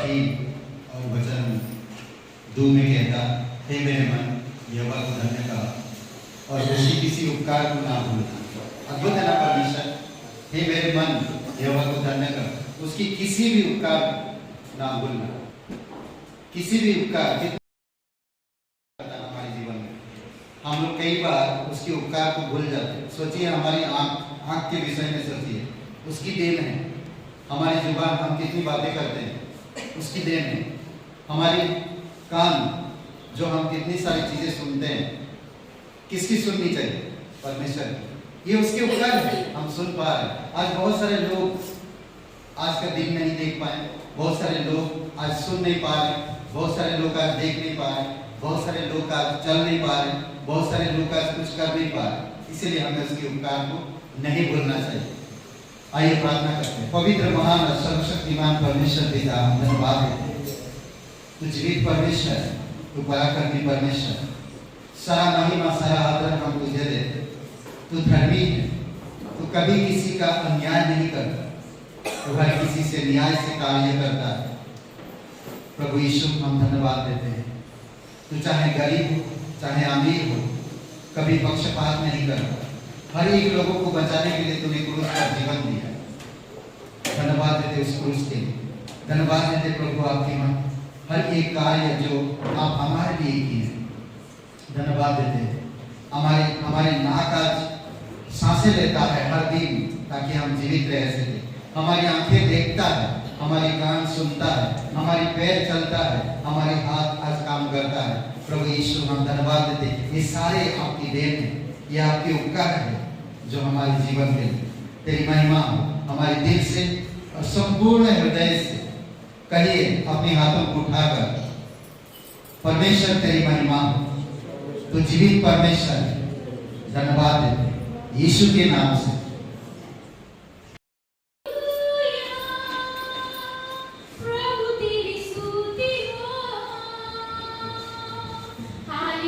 3 और वचन 2 में कहता, हे मेरे मन यहोवा को धन्य कर और उसकी किसी उपकार को ना भूलना। अद्भुत है ना परमेश्वर। हे मेरे मन यहोवा को धन्य कर, उसकी किसी भी उपकार ना भूलना। किसी भी उपकार हमारे जीवन में हम लोग कई बार उसके उपकार को भूल जाते हैं। सोचिए हमारी आँख के विषय में सोचिए, उसकी देन है। हमारी जुबान हम कितनी बातें करते हैं, उसकी देन है। हमारी कान जो हम कितनी सारी चीजें सुनते हैं, किसकी सुननी चाहिए? परमेश्वर की। ये उसके उपकार है, हम सुन पा रहे हैं। आज बहुत सारे लोग आज का दिन नहीं देख पाए, बहुत सारे लोग आज सुन नहीं पा रहे, बहुत सारे लोग आज देख नहीं पा रहे, बहुत सारे लोग आज चल नहीं पा रहे, बहुत सारे लोग आज कुछ कर नहीं पा रहे। इसीलिए हमें उसके उपकार को नहीं भूलना चाहिए। आइए प्रार्थना करते हैं। पवित्र महान और सर्वशक्तिमान परमेश्वर पिता, हम धन्यवाद देते हैं। तू जीवित परमेश्वर, तू पराक्रमी परमेश्वर, सारा महिमा सारा आदर हम तुझे देते। तू धर्मी है, तू कभी किसी का अन्याय नहीं करता, तू हर किसी से न्याय से कार्य करता है। प्रभु यीशु, हम धन्यवाद देते हैं। तू चाहे गरीब हो चाहे अमीर हो, कभी पक्षपात नहीं करता। हर एक लोगों को बचाने के लिए तूने क्रूस पर जीवन दिया। धन्यवाद देते उस क्रूस के लिए। धन्यवाद देते प्रभु आपकी मां हर एक कार्य जो आप हमारे लिए किए। धन्यवाद देते हमारे नाक आज सांसें लेता है हर दिन, ताकि हम जीवित रह सके। हमारी आंखें देखता है, हमारी कान सुनता है, हमारी पैर चलता है, हमारे हाथ आज काम करता है। प्रभु यीशु, हम धन्यवाद देते। ये सारे आपकी देन है, ये आपके उपकार है जो हमारे जीवन में। तेरी महिमा हो हमारे दिल से और संपूर्ण हृदय से। कहिए अपने हाथों को उठाकर, परमेश्वर तेरी महिमा हो, तो जीवित परमेश्वर। धन्यवाद देते यीशु के नाम से। Hallelujah.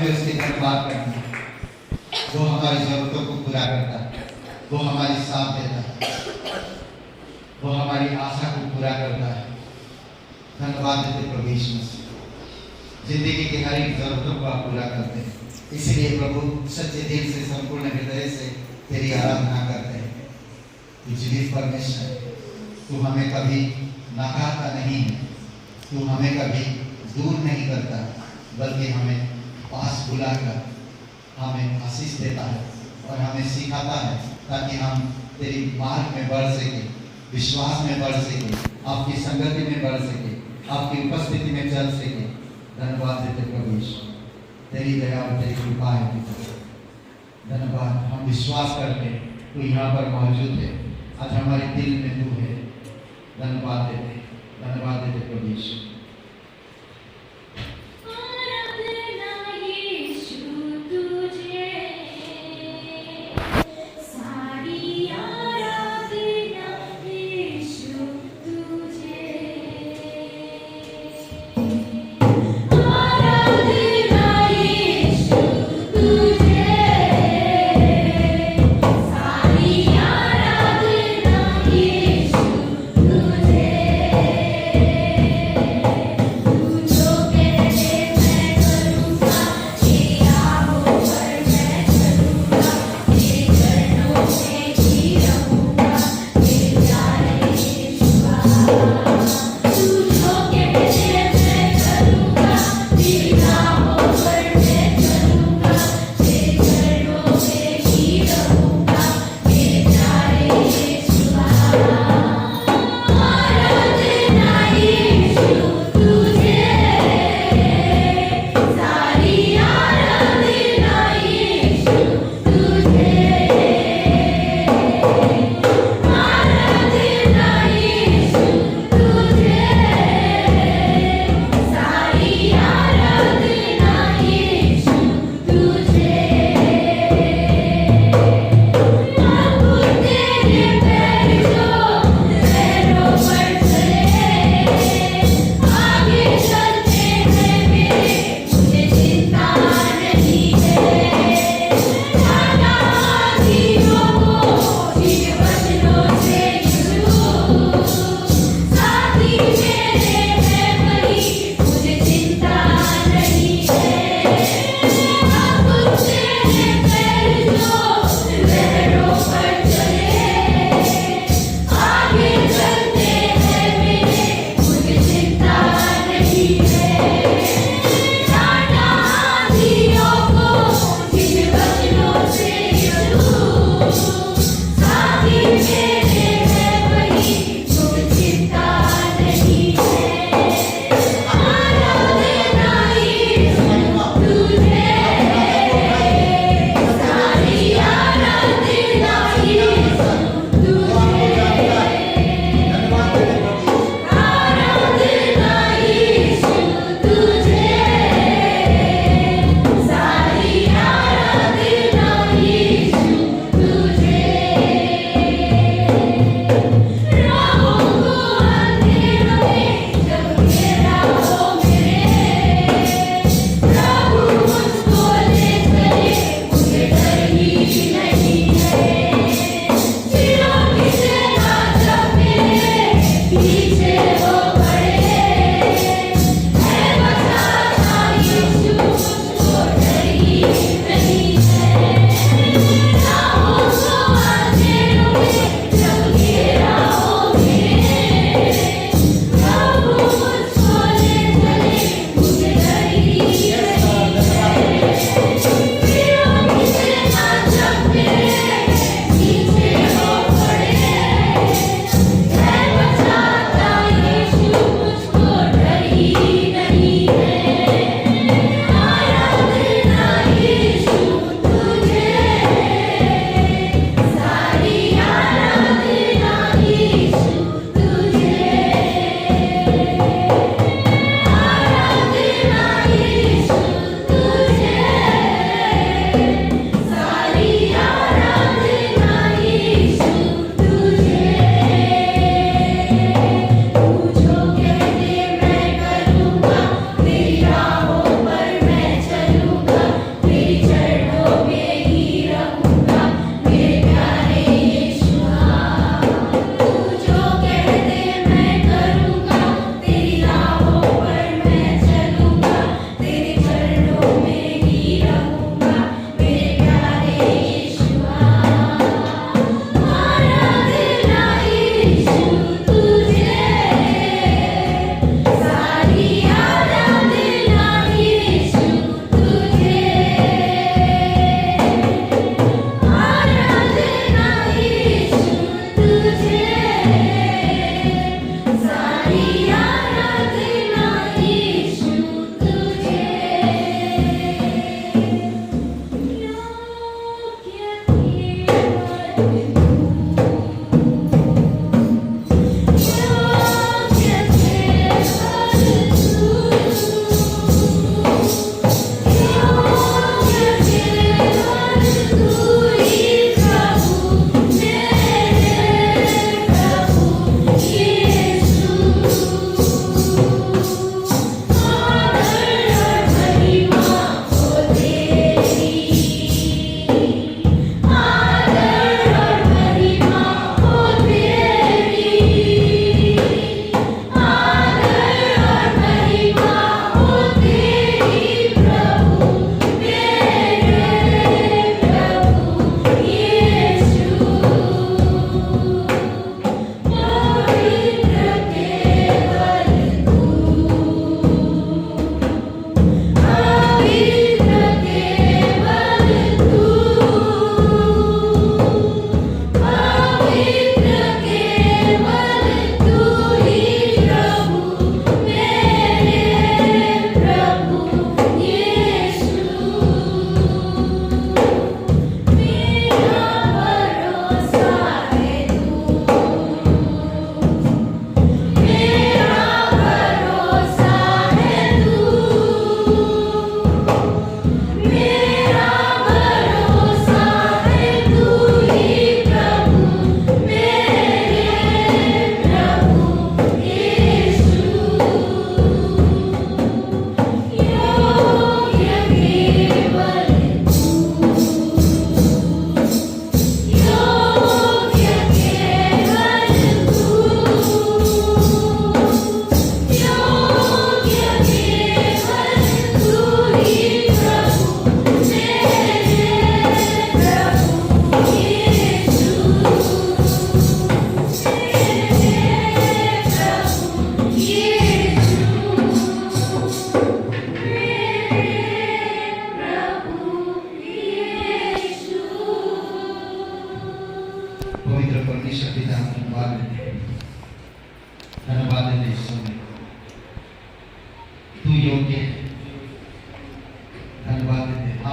हमें उसके धन्यवाद करना है। वो हमारी जरूरतों को पूरा करता है, वो हमारी साथ देता है, वो हमारी आशा को पूरा करता है। धन्यवाद देते प्रभु यीशु मसीह, जिंदगी की हर एक जरूरतों को आप पूरा करते हैं। इसलिए प्रभु सच्चे दिल से, संपूर्ण हृदय से तेरी आराधना करते हैं। तू जीवित परमेश्वर है, तू हमें कभी नकारता नहीं है, तू हमें कभी दूर नहीं करता, बल्कि हमें पास बुलाकर हमें आशीष देता है और हमें सिखाता है, ताकि हम तेरी मार्ग में बढ़ सके, विश्वास में बढ़ सके, आपकी संगति में बढ़ सके, आपकी उपस्थिति में चल सके। धन्यवाद देते प्रभु यीशु, तेरी दया और तेरी कृपा है पिता। धन्यवाद, हम विश्वास करते तू यहाँ पर मौजूद है, आज हमारे दिल में तू है। धन्यवाद देते प्रभु यीशु।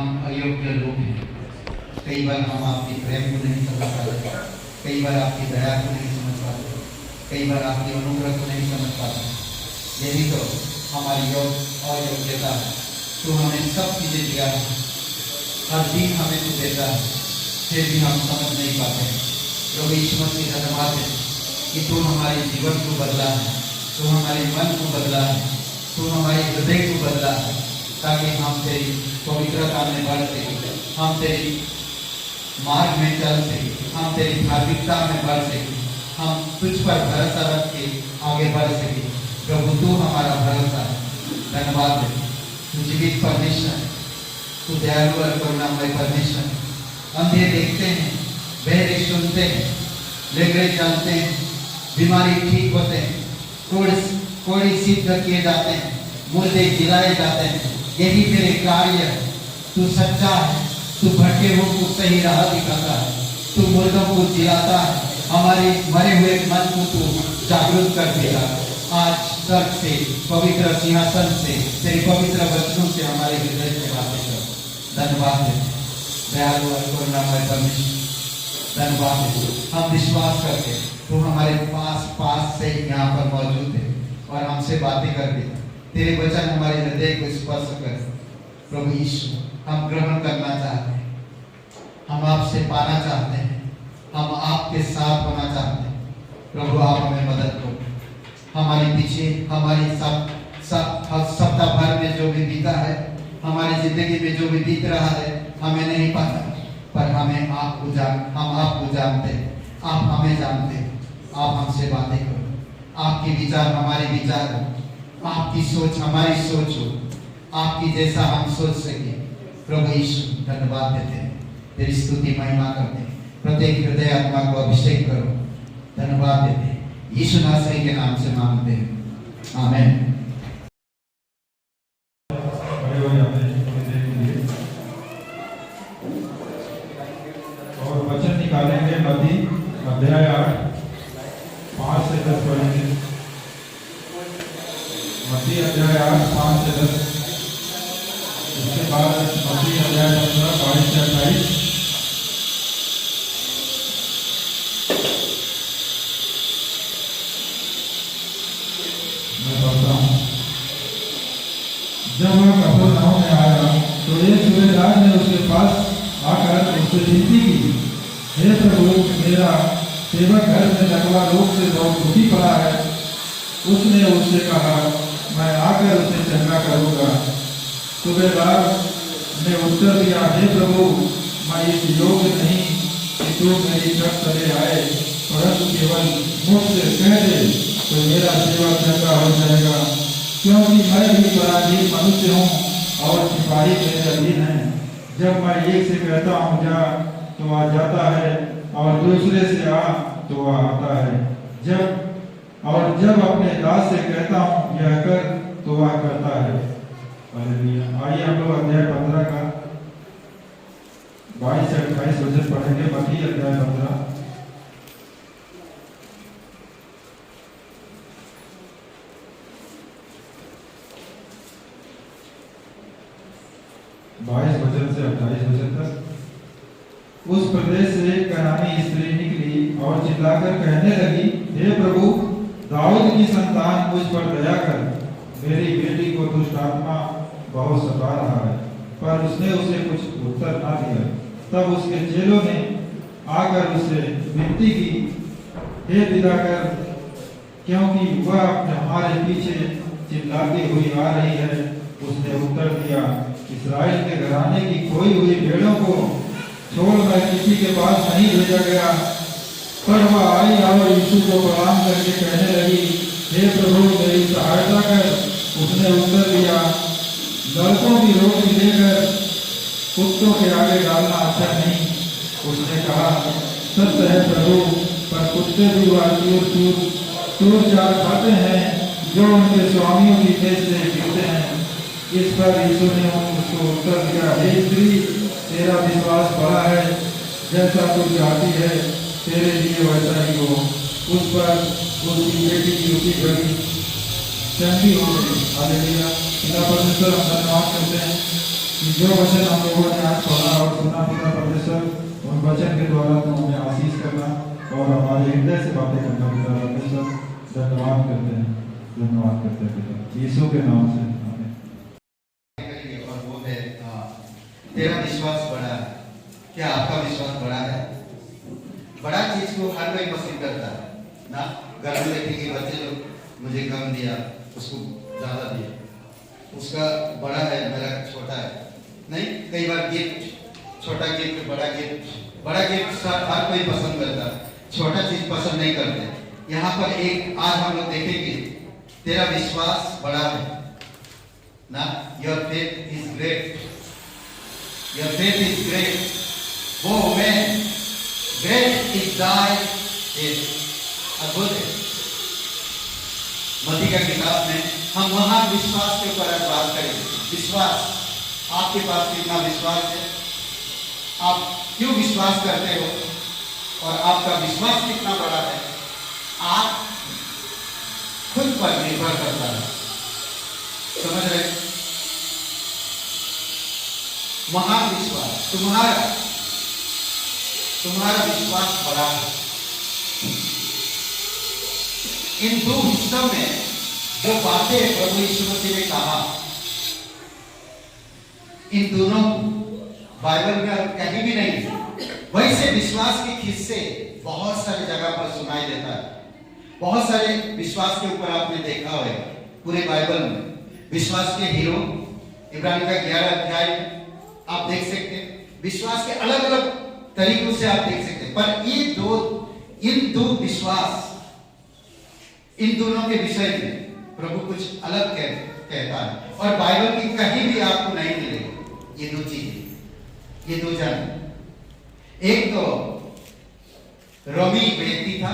हम अयोग्य लोग हैं। कई बार हम आपकी प्रेम को नहीं समझ पाते, कई बार आपकी दया को नहीं समझ पाते, कई बार आपकी अनुग्रह को नहीं समझ पाते। यही तो हमारी अयोग्यता है। तो हमें सब चीज़ें दिया है, हर दिन हमें तो देता है, फिर भी हम समझ नहीं पाते हैं। प्रभु यीशु मसीह धन्यवाद है कि तू हमारे जीवन को बदला है, तू हमारे मन को बदला है, तू हमारे हृदय को बदला है, ताकि हम तेरी पवित्रता में बढ़ सके, हम तेरी मार्ग में चल सके, हम तेरी धार्मिकता में बढ़ सके, हम तुझ पर भरोसा रख के आगे बढ़ सके। प्रभु तू हमारा भरोसा है। धन्यवाद है, तू जीवित परमेश्वर, तू दयालु और करुणामय परमेश्वर। अंधे देखते हैं, बहरे सुनते हैं, लेगड़े चलते हैं, बीमारी ठीक होते हैं, कोड़ी सिद्ध किए जाते हैं, मुर्दे जिलाए जाते हैं। यही तेरे कार्य है। तू सच्चा है, तू भटके हुओं को सही राह दिखाता है, तू मुर्दों को जिलाता है, हमारे मरे हुए मन को तू जागरूक कर देगा। आज स्वर्ग से, पवित्र सिंहासन से, तेरे पवित्र वचनों से हमारे हृदय से बातें कर। धन्यवाद है दयालु और करुणामय परमेश्वर, धन्यवाद है। हम विश्वास करते हैं तू हमारे पास से यहाँ पर मौजूद है और हमसे बातें करते हैं। तेरे वचन हमारे हृदय को स्पर्श कर। प्रभु यीशु, हम ग्रहण करना चाहते हैं, हम आपसे पाना चाहते हैं, हम आपके साथ होना चाहते हैं। प्रभु आप हमें मदद करो। हमारे पीछे हमारी सप्ताह भर में जो भी बीता है, हमारी जिंदगी में जो भी बीत रहा है, हमें नहीं पता, पर हम आपको जानते हैं, आप हमें जानते हैं। आप हमसे बातें करो, आपके विचार हमारे विचार हो, आपकी सोच हमारी सोच हो, आपकी जैसा हम सोच सके। प्रभु यीशु धन्यवाद देते हैं, तेरी स्तुति महिमा करते हैं। प्रत्येक हृदय आत्मा को अभिषेक करो। धन्यवाद देते हैं, यीशु नासरी के नाम से मांगते हैं, आमीन। और वचन निकालेंगे मत्ती अध्याय 8 5 से 10 पढ़ेंगे। मत्ती अध्याय 8 5 से 10, उसके बाद मत्ती अध्याय 15 22 से 28। मैं पढ़ता हूँ। जब वह कफरनहूम में आया तो एक सूबेदार ने उसके पास आकर उससे विनती की, हे प्रभु, मेरा सेवक घर में लकवा रोग से बहुत दुखी पड़ा है। उसने उससे कहा, मैं आकर उसे चंगा करूँगा। सूबेदार ने उत्तर दिया, हे प्रभु, मैं इस योग्य नहीं कि तू मेरी छत तले आए, परंतु केवल मुझसे कह दे तो मेरा सेवक चंगा हो जाएगा। क्योंकि मैं भी पराधीन मनुष्य हूँ और सिपाही मेरे अधीन है। जब मैं एक से कहता हूँ जा तो वह जाता है, और दूसरे से आ तो वह आता है। जब अपने दास से कहता हूँ यह कर तो वह करता है। हालेलुया। आइए हम लोग अध्याय 15 का 22 से 28 वचन पढ़ेंगे। मत्ती अध्याय 15 22 वचन से 28 वचन तक। उस प्रदेश से एक कनानी स्त्री निकली और चिल्लाकर कहने लगी, हे प्रभु, दाऊद की संतान मुझ पर दया कर, मेरी बेटी को दुष्ट आत्मा बहुत सता रहा है। पर उसने उसे कुछ उत्तर ना दिया। तब उसके चेलों ने आकर उससे विनती की, हे पिता कर, क्योंकि वह हमारे पीछे चिल्लाती हुई आ रही है। उसने उत्तर दिया, इस्राएल के घराने की खोई हुई भेड़ों को छोड़ मैं किसी के पास नहीं भेजा गया। पर वह आई और यीशु को प्रणाम करके कहने लगी, हे प्रभु, मेरी सहायता कर। उसने उत्तर दिया, लड़कों की रोटी लेकर कुत्तों के आगे डालना अच्छा नहीं। उसने कहा, सत्य है प्रभु, पर कुत्ते भी वह चूर चार खाते हैं जो उनके स्वामियों की मेज से गिरते हैं। इस पर यीशु ने उसको उत्तर दिया, हे स्त्री, तेरा विश्वास बड़ा है, जैसा तू चाहती है तेरे लिए वैसा ही हो। उस पर उसकी बेटी की रुकी घड़ी चंगी हो गई। हालेलुया। पिता परमेश्वर, हम धन्यवाद करते हैं जो वचन हम लोगों ने आज पढ़ा और सुना, पिता परमेश्वर उन वचन के द्वारा तुम हमें आशीष करना और हमारे हृदय से बातें करना। पिता परमेश्वर धन्यवाद करते हैं पिता, यीशु के नाम से आमीन। और वो है तेरा विश्वास बड़ा है। क्या आपका विश्वास बड़ा है? बड़ा चीज को हर कोई पसंद करता है ना। घर में देखेंगे बच्चे लोग, मुझे कम दिया, उसको ज्यादा दिया, उसका बड़ा है मेरा छोटा है। नहीं, कई बार गिफ्ट, छोटा गिफ्ट, बड़ा गिफ्ट हर कोई पसंद करता है, छोटा चीज पसंद नहीं करते। यहाँ पर एक आज हम लोग देखेंगे, तेरा विश्वास बड़ा है ना। Your faith is great, your faith is great, वो मैं ग्रेट इज दाई फेथ। अद्भुत है। मत्ती का किताब में हम वहां विश्वास के ऊपर बात करेंगे। विश्वास, आपके पास कितना विश्वास है? आप क्यों विश्वास करते हो? और आपका विश्वास कितना बड़ा है, आप खुद पर निर्भर करता है। समझ रहे? महान विश्वास, तुम्हारा विश्वास बड़ा है। इन दो हिस्सों में जो बातें प्रभु यीशु मसीह ने कहा, इन दोनों बाइबल में कहीं भी नहीं है। वैसे विश्वास के किस्से बहुत सारे जगह पर सुनाई देता है। बहुत सारे विश्वास के ऊपर आपने देखा होगा पूरे बाइबल में। विश्वास के हीरो इब्रानी का 11 अध्याय आप देख सकते हैं। विश्वास के अलग अलग तरीकों से आप देख सकते हैं। पर इन दो विश्वास, इन दोनों के विषय में प्रभु कुछ अलग कहता है और बाइबल की कहीं भी आपको नहीं मिलेगी ये दो चीजें, ये दो जन। एक तो रोमी व्यक्ति था,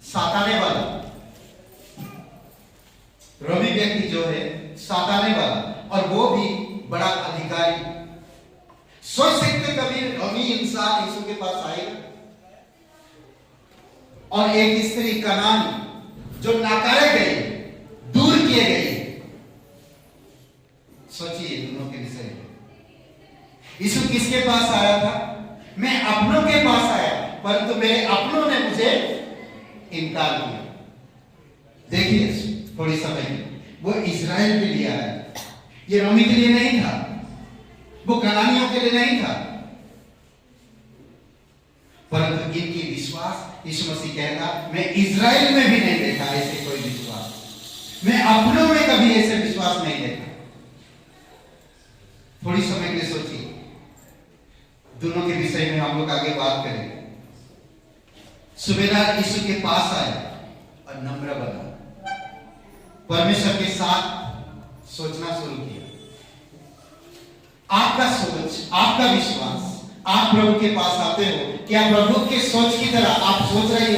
साताने वाला। रोमी व्यक्ति जो है साताने वाला, और वो भी बड़ा अधिकारी। सोच सकते कभी रोमी इंसान यीशु के पास आएगा? और एक स्त्री कनान जो नकारे गए, दूर किए गए। सोचिए दोनों के विषय में। यीशु किसके पास आया था? मैं अपनों के पास आया, परंतु मेरे अपनों ने मुझे इनकार किया। देखिए थोड़ी समय वो इजराइल के लिए आया, ये रोमी के लिए नहीं था, वो कनानियों के लिए नहीं था। परंतु इनकी विश्वास, यीशु मसीह कहता, मैं इजराइल में भी नहीं देखा ऐसे कोई विश्वास, मैं अपनों में कभी ऐसे विश्वास नहीं देखा। थोड़ी समय के लिए सोचिए, दोनों के विषय में हम लोग आगे बात करेंगे। सुबेदार यीशु के पास आया और नम्र बना, परमेश्वर के साथ सोचना शुरू किया। आपका सोच, आपका विश्वास, आप प्रभु के पास आते हो, क्या प्रभु के सोच की तरह आप सोच रहे हो?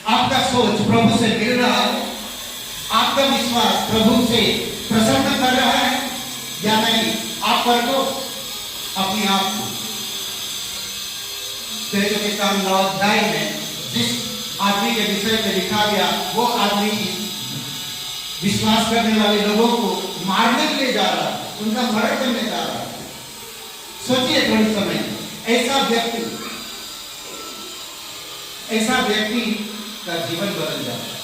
आपका सोच प्रभु से मिल रहा है? आपका विश्वास प्रभु से प्रसन्न कर रहा है या नहीं? आप पर को अपने आप को प्रेरितों के काम 9 अध्याय में जिस आदमी के विषय में लिखा गया, वो आदमी विश्वास करने वाले लोगों को मारने के लिए जा रहा है, उनका मर्डर करने जा रहा है। सोचिए थोड़ी समय, ऐसा व्यक्ति का जीवन बदल जाता है।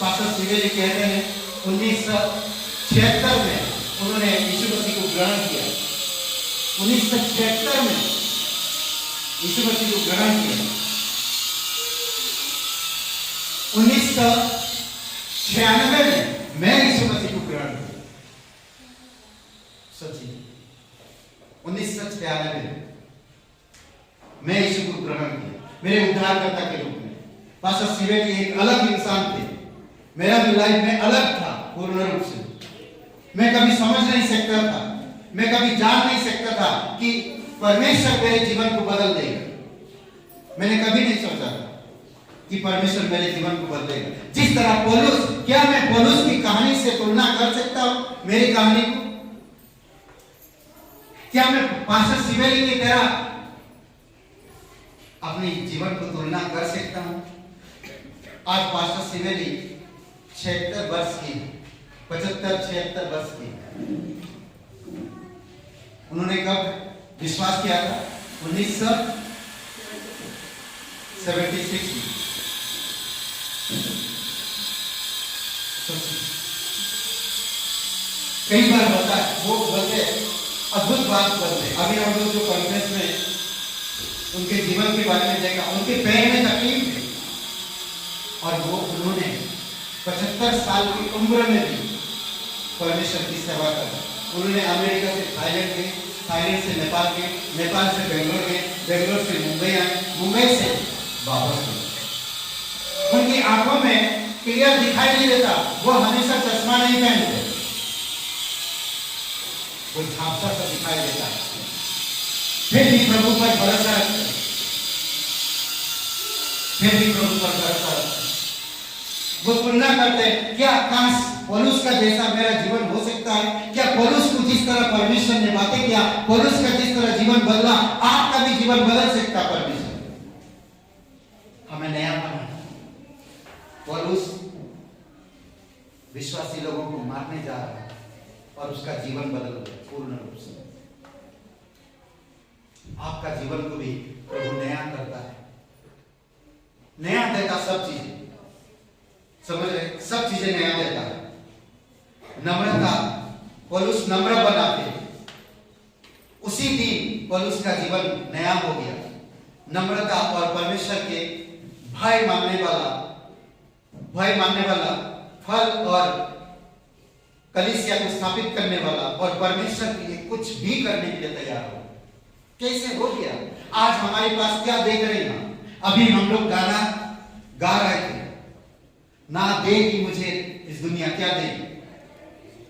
पास्टर सिवेली कहते हैं 1976 में उन्होंने यीशु मसीह को ग्रहण किया। 1976 में यीशु मसीह को ग्रहण किया। 1996 में मैं यीशु मसीह को ग्रहण किया। सोचिए 1996 में मैं यीशु को ग्रहण किया मेरे उद्धारकर्ता के रूप में। पास्टर सिवेली एक अलग इंसान थे, मेरा भी लाइफ में अलग था पूर्ण रूप से। मैं कभी समझ नहीं सकता था, मैं कभी जान नहीं सकता था कि परमेश्वर मेरे जीवन को बदल देगा। मैंने कभी नहीं सोचा था कि परमेश्वर मेरे जीवन को बदलेगा। जिस तरह पौलुस, क्या मैं पौलुस की कहानी से तुलना कर सकता हूं मेरी कहानी को? क्या मैं पास्टर सिवेली की तरह अपने जीवन को तुलना कर सकता हूं? आज पास्टर सिवेली 76 वर्ष की, 75-76 वर्ष की। उन्होंने कब विश्वास किया था? 1976 में। कई बार होता है, वो बोलते अद्भुत बात बोलते। अभी हम लोग जो कॉन्फ्रेंस में उनके जीवन के बारे में देखा, उनके पैर में तकलीफ थी और वो उन्होंने 75 साल की उम्र में भी परमेश्वर की सेवा करी। उन्होंने अमेरिका से थाईलैंड गए, थाईलैंड से नेपाल गए, नेपाल से बेंगलोर गए, बेंगलोर से मुंबई आए, मुंबई से वापस गए। उनकी आंखों में क्लियर दिखाई नहीं देता, वो हमेशा चश्मा नहीं पहनते, वो झांपसा सा दिखाई देता है, फिर भी प्रभु पर भरोसा रखते, फिर भी प्रभु पर भरोसा रखते। वो तुलना करते, क्या काश पौलुस का जैसा मेरा जीवन हो सकता है? क्या पौलुस को जिस तरह परमेश्वर ने बातें किया, पौलुस का जिस तरह जीवन बदला, आपका भी जीवन बदल सकता परमेश्वर। हमें नया बना। पौलुस विश्वासी लोगों को मारने जा रहा है और उसका जीवन बदल गया पूर्ण रूप से। आपका जीवन को भी प्रभु नया करता है, नया देता सब चीजें, समझ रहे? सब चीजें नया देता है। नम्रता, पौलुस नम्र बना थे, उसी दिन पौलुस का जीवन नया हो गया। नम्रता और परमेश्वर के भय मानने वाला फल और कलीसिया को स्थापित करने वाला और परमेश्वर के लिए कुछ भी करने के लिए तैयार हो। कैसे हो गया? आज हमारे पास क्या देख रहे हैं? अभी हम लोग गाना गा रहे थे, ना देगी मुझे इस दुनिया, क्या देगी?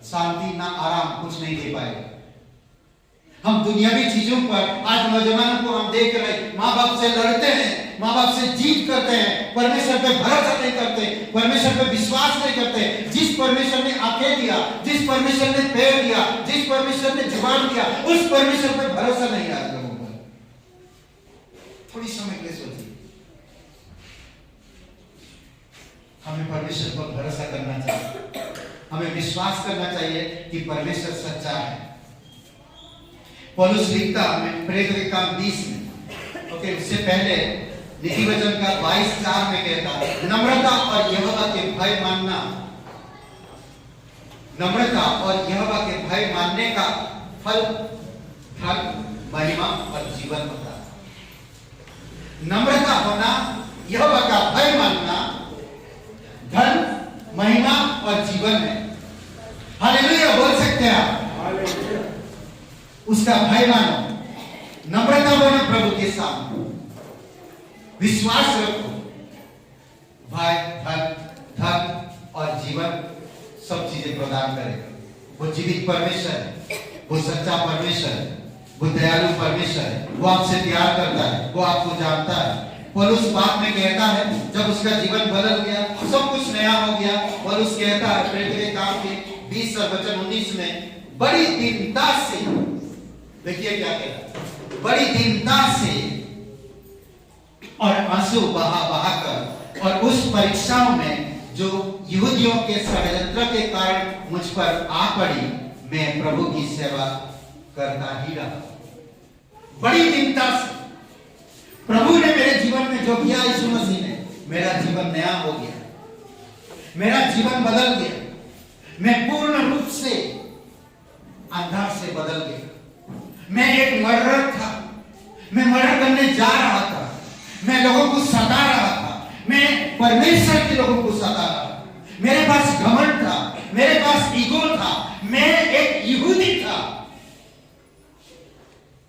शांति ना आराम, कुछ नहीं दे पाएगा। हम दुनियावी चीजों पर आज नौजवानों को हम देख रहे, माँ बाप से लड़ते हैं, माँ बाप से जीत करते हैं, परमेश्वर पे भरोसा नहीं करते, परमेश्वर पे विश्वास नहीं करते। जिस परमेश्वर ने आंखें दिया, जिस परमेश्वर ने पैर दिया, जिस परमेश्वर ने जुबान दिया, उस परमेश्वर पे भरोसा नहीं आज लोगों को। थोड़ी समय के लिए सोचिए, हमें परमेश्वर पर भरोसा करना चाहिए, हमें विश्वास करना चाहिए कि परमेश्वर सच्चा है। पौलुस लिखता है प्रेरित के काम 20 में, ओके, उससे पहले नीति वचन का 22:4 में कहता है, नम्रता और यहोवा के भय मानना, नम्रता और यहोवा के भय मानने का फल धन, महिमा और जीवन होता है। नम्रता होना, यहोवा का भय मानना, धन, महिमा और जीवन है। हालेलुया बोल सकते हैं आप? उसका भय मानो, नम्रता बनो प्रभु के सामने, विश्वास रखो, भय, धन और जीवन सब चीजें प्रदान करेगा। वो जीवित परमेश्वर है, वो सच्चा परमेश्वर है, वो दयालु परमेश्वर है, वो आपसे प्यार करता है, वो आपको जानता है। पौलुस बाद में कहता है, जब उसका जीवन बदल गया, सब कुछ नया हो गया, पौलुस कहता है प्रेरित के काम के 20 और वचन 19 में, बड़ी दीनता से, देखिए क्या कहता है, बड़ी दीनता से और आंसू बहा कर, और उस परीक्षाओं में जो यहूदियों के षड्यंत्र के कारण मुझ पर आ पड़ी, मैं प्रभु की सेवा करता ही रहा। बड़ी दीनता से प्रभु ने मेरे जीवन में जो किया, यीशु मसीह ने, मेरा जीवन नया हो गया, मेरा जीवन बदल गया, मैं पूर्ण रूप से अंधा से बदल गया। मैं एक मर्डर था, मैं मर्डर करने जा रहा था, मैं लोगों को सता रहा था, मैं परमेश्वर के लोगों को सता रहा था, मेरे पास घमंड था, मेरे पास ईगो था, मैं एक यहूदी था।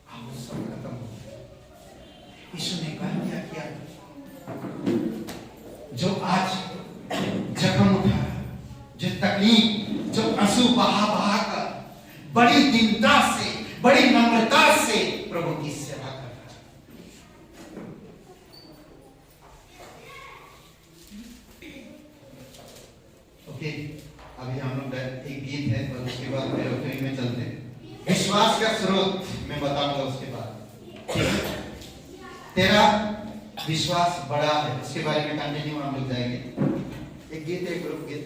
अब सब खत्म हो गया। यीशु ने क्या किया? जो आज जख्म उठा, जो तकलीफ, जो आंसू बहा कर, बड़ी दीनता से, बड़ी नम्रता से प्रभु की सेवा कर रहा है। ओके, अभी हम लोग एक गीत है और उसके बाद फिर रेफरेंस में चलते हैं। विश्वास का स्रोत मैं बताऊंगा उसके बाद। तेरा विश्वास बड़ा है, उसके बारे में कंटिन्यू हम लोग जाएंगे। एक गीत है, ग्रुप गीत।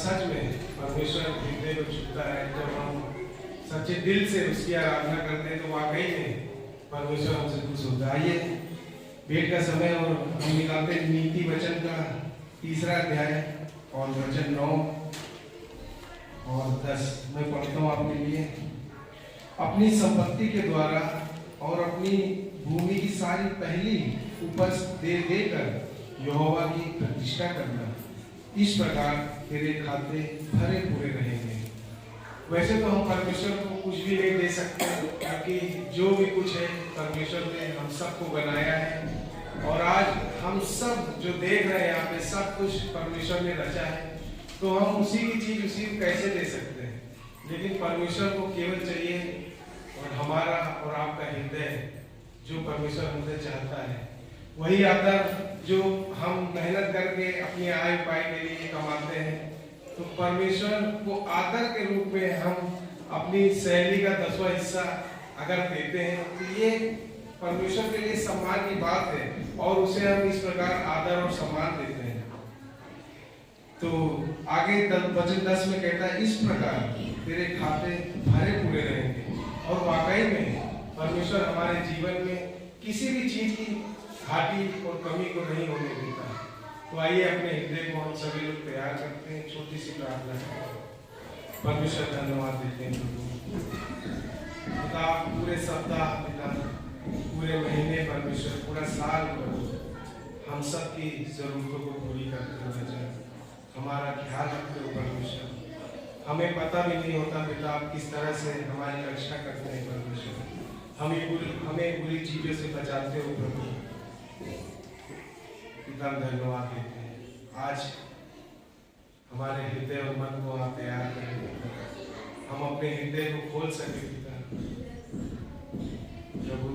सच में परमेश्वर हृदय को छूता है। जब हम सच्चे दिल से उसकी आराधना करते हैं तो वाकई में परमेश्वर हमसे खुश होता है। आइए भेंट का समय और हम निकालते हैं नीति वचन का 3 अध्याय और वचन 9 और 10। मैं पढ़ता हूँ आपके लिए। अपनी संपत्ति के द्वारा और अपनी भूमि की सारी पहली उपज दे देकर यहोवा की प्रतिष्ठा करना, इस प्रकार तेरे खाते भरे पूरे रहेंगे। वैसे तो हम परमेश्वर को कुछ भी नहीं दे सकते, क्योंकि जो भी कुछ है परमेश्वर ने हम सबको बनाया है और आज हम सब जो देख रहे हैं यहाँ पे सब कुछ परमेश्वर ने रचा है, तो हम उसी की चीज उसी को कैसे दे सकते हैं। लेकिन परमेश्वर को केवल चाहिए और हमारा और आपका हृदय, जो परमेश्वर हमसे चाहता है वही आदर जो हम मेहनत करके अपनी आय उपाय के लिए कमाते हैं। तो परमेश्वर को आदर के रूप में हम अपनी सैलरी का 10वां हिस्सा अगर देते हैं तो ये परमेश्वर के लिए सम्मान की बात है और उसे हम इस प्रकार आदर और सम्मान देते हैं। तो आगे वचन 10 में कहता है, इस प्रकार तेरे खाते भरे पूरे रहेंगे। और वाकई में परमेश्वर हमारे जीवन में किसी भी चीज की घाटी और कमी को नहीं होने देता। तो आइए अपने हृदय को हम सभी लोग तैयार करते हैं, छोटी सी प्रार्थना करते हैं। परमेश्वर धन्यवाद देते हैं प्रभु, पिता पूरे सप्ताह, पिता पूरे महीने, परमेश्वर पूरा साल प्रभु हम सब की जरूरतों को पूरी करते हो राजा, हमारा ख्याल रखते हो परमेश्वर। हमें पता भी नहीं होता पिता आप किस तरह से हमारी रक्षा करते हैं परमेश्वर, हमें बुरी चीजों से बचाते हो प्रभु। पिता धन्यवाद देते हैं, आज हमारे हृदय और मन को आप तैयार करें, हम अपने हृदय को खोल सके पिता प्रभु,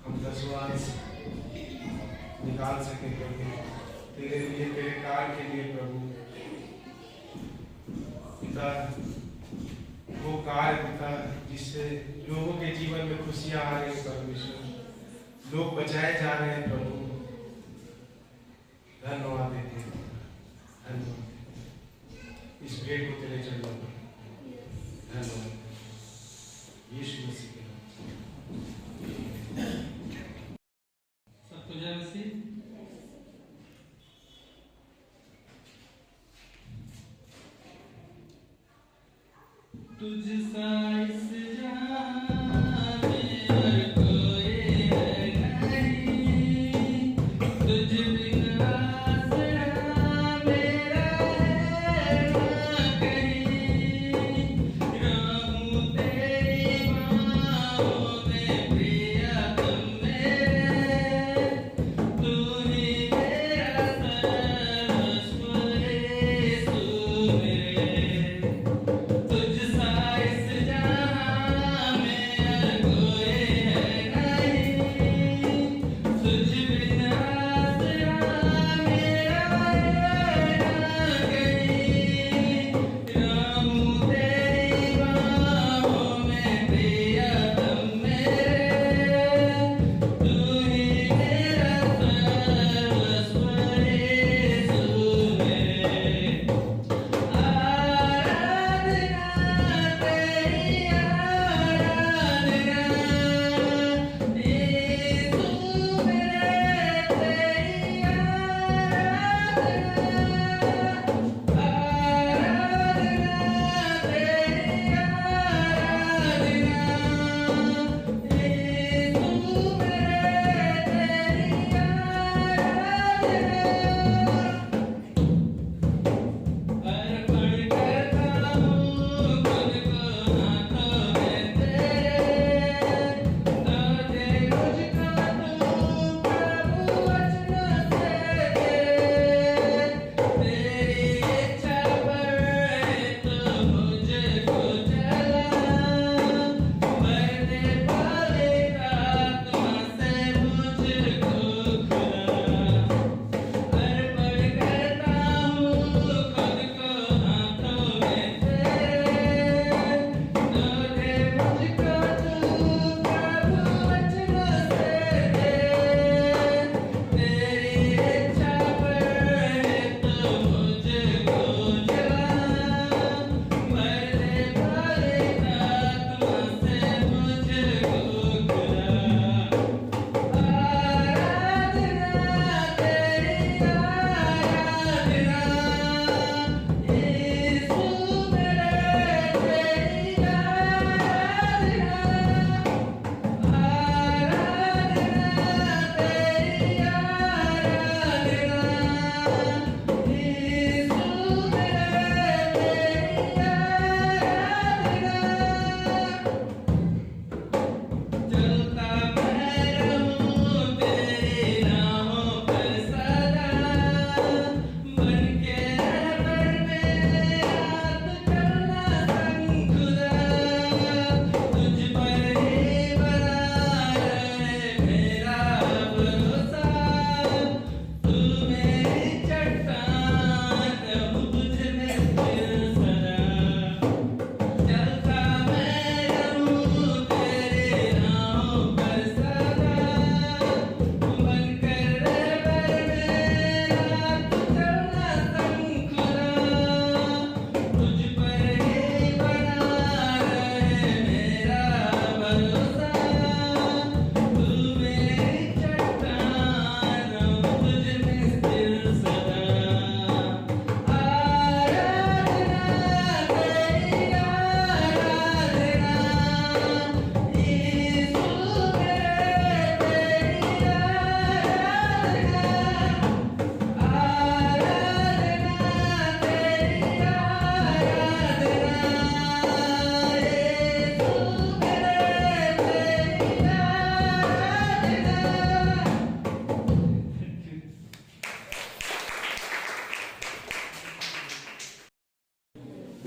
हम दसवांश निकाल सके प्रभु तेरे लिए, तेरे कार्य के लिए प्रभु। पिता वो कार्य पिता जिससे लोगों के जीवन में खुशियां आ रही है परमेश्वर, लोग बचाए जा रहे हैं प्रभु, धन्यवाद देते हैं, धन्यवाद। इस भेंट को तेरे चरणों में धन्यवाद, यीशु मसीह के नाम। सबको जय मसीह। तुझ सा इस जहां में और कोई है नहीं, तुझ बिना आसरा मेरा है ना कहीं। रहूं तेरी बाहों में प्रियतम मेरे, तू ही मेरा सर्वस्व यीशु मेरे। तुझ सा इस जहां में और कोई है नहीं, तुझ बिना आसरा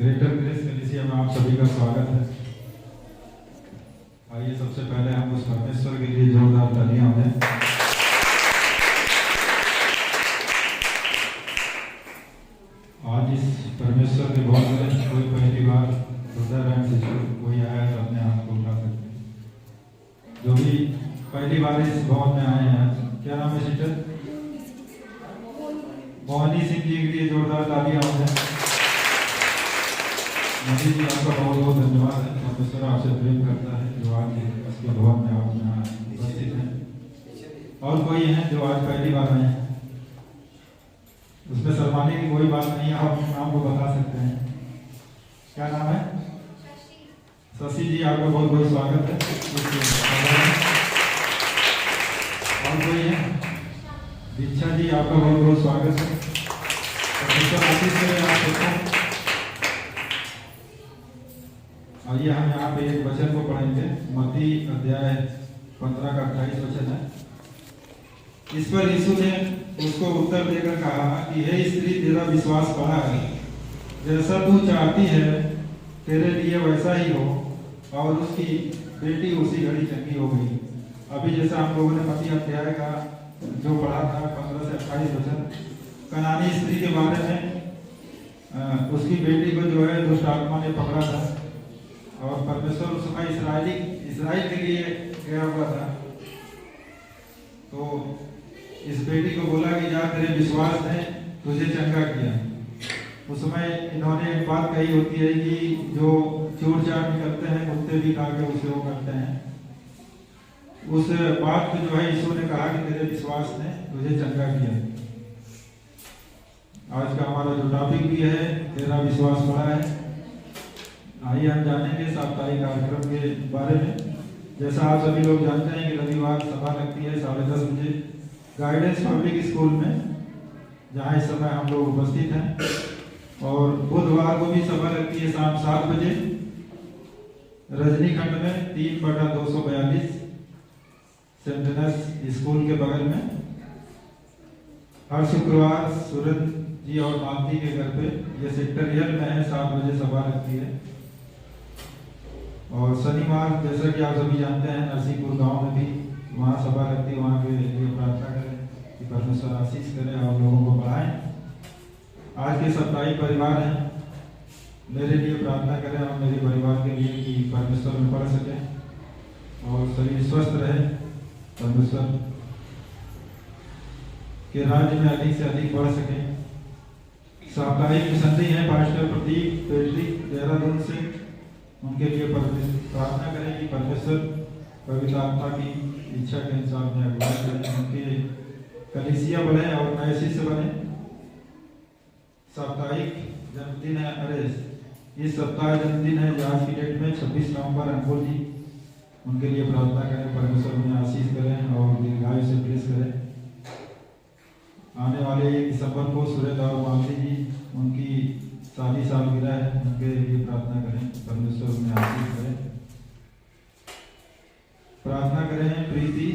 ग्रेटर ग्रेस कलीसिया में आप सभी का स्वागत है। आइए सबसे पहले हम उस परमेश्वर के लिए जोरदार तालियां हो जाए। आज इस परमेश्वर के बहुत में कोई पहली बार रुद्रारायण शिशु कोई आया है तो अपने हाथ को उठा सकते हैं। जो भी पहली बार इस भवन में आए हैं, क्या नाम है सिस्टर? मोहनी सिंह जी के लिए जोरदार तालियां हो जाए। मोदी जी आपका बहुत बहुत धन्यवाद है। परमेश्वर आपसे प्रेम करता है जो आज इसके भवन में आप यहाँ उपस्थित हैं। और कोई है जो आज पहली बार आए हैं? उसमें शर्माने की कोई बात नहीं है, आप नाम को बता सकते हैं। क्या नाम है? शशि जी, आपका बहुत बहुत स्वागत है। और कोई है? दीक्षा जी, आपका बहुत बहुत स्वागत है। आइए हम यहाँ पे एक वचन को पढ़ेंगे। मत्ती अध्याय 15 का 28 वचन है। इस पर यीशु ने उसको उत्तर देकर कहा कि हे स्त्री, तेरा विश्वास बड़ा है, जैसा तू चाहती है तेरे लिए वैसा ही हो। और उसकी बेटी उसी घड़ी चंगी हो गई। अभी जैसा हम लोगों ने मत्ती अध्याय का जो पढ़ा था 15 से 28 वचन, कनानी स्त्री के बारे में, उसकी बेटी को जो है दुष्ट आत्मा ने पकड़ा था और परमेश्वर उस समय इस्राएल के लिए गया हुआ था। तो इस बेटी को बोला कि जा, तेरे विश्वास ने तुझे चंगा किया। उस समय इन्होंने एक बात कही होती है कि जो चोर चार निकलते हैं कुत्ते भी खा के उसे वो करते हैं। उस बात को जो है यीशु ने कहा कि तेरे विश्वास ने तुझे चंगा किया। आज का हमारा जो टॉपिक भी है, तेरा विश्वास बड़ा है। आइए हम जानेंगे साप्ताहिक कार्यक्रम के बारे में। जैसा आप सभी लोग जानते हैं कि रविवार सभा लगती है 10:30 बजे गाइडेंस पब्लिक स्कूल में, जहाँ इस समय हम लोग उपस्थित हैं। और बुधवार को भी सभा लगती है शाम 7 बजे रजनीखंड में 3/242 सेंटेनस स्कूल के बगल में। हर शुक्रवार सूरज जी और मालती के घर पे, ये सेक्टर यल में है, 7 बजे सभा लगती है। और शनिवार जैसा कि आप सभी जानते हैं नरसिंहपुर गांव में भी वहाँ सभा लगती है। वहाँ के लिए प्रार्थना करें कि परमेश्वर आशीष करें और लोगों को बढ़ाएं। आज के साप्ताहिक परिवार हैं, मेरे लिए प्रार्थना करें और मेरे परिवार के लिए कि परमेश्वर में पढ़ सकें और शरीर स्वस्थ रहे, परमेश्वर के राज्य में अधिक से अधिक बढ़ सकें। साप्ताहिक मिशनरी हैं पास्टर प्रदीप पेट्रिक देहरादून से, उनके लिए प्रार्थना करें कि परमेश्वर पवित्र आत्मा की इच्छा के अनुसार में अगुवाई करें, उनके कलीसिया बढ़े और नए शिष्य बने। साप्ताहिक जन्मदिन है, इस सप्ताह जन्मदिन है आज की डेट में 26 नवंबर अंकुर जी, उनके लिए प्रार्थना करें, परमेश्वर उन्हें आशीष करें और दीर्घायु से ब्लेस करें। आने वाले 1 दिसंबर को सुरेश और मालती जी, उनकी शादी सालगिरह है, उनके लिए प्रार्थना करें, परमेश्वर उन्हें आशीष करें। प्रार्थना करें प्रीति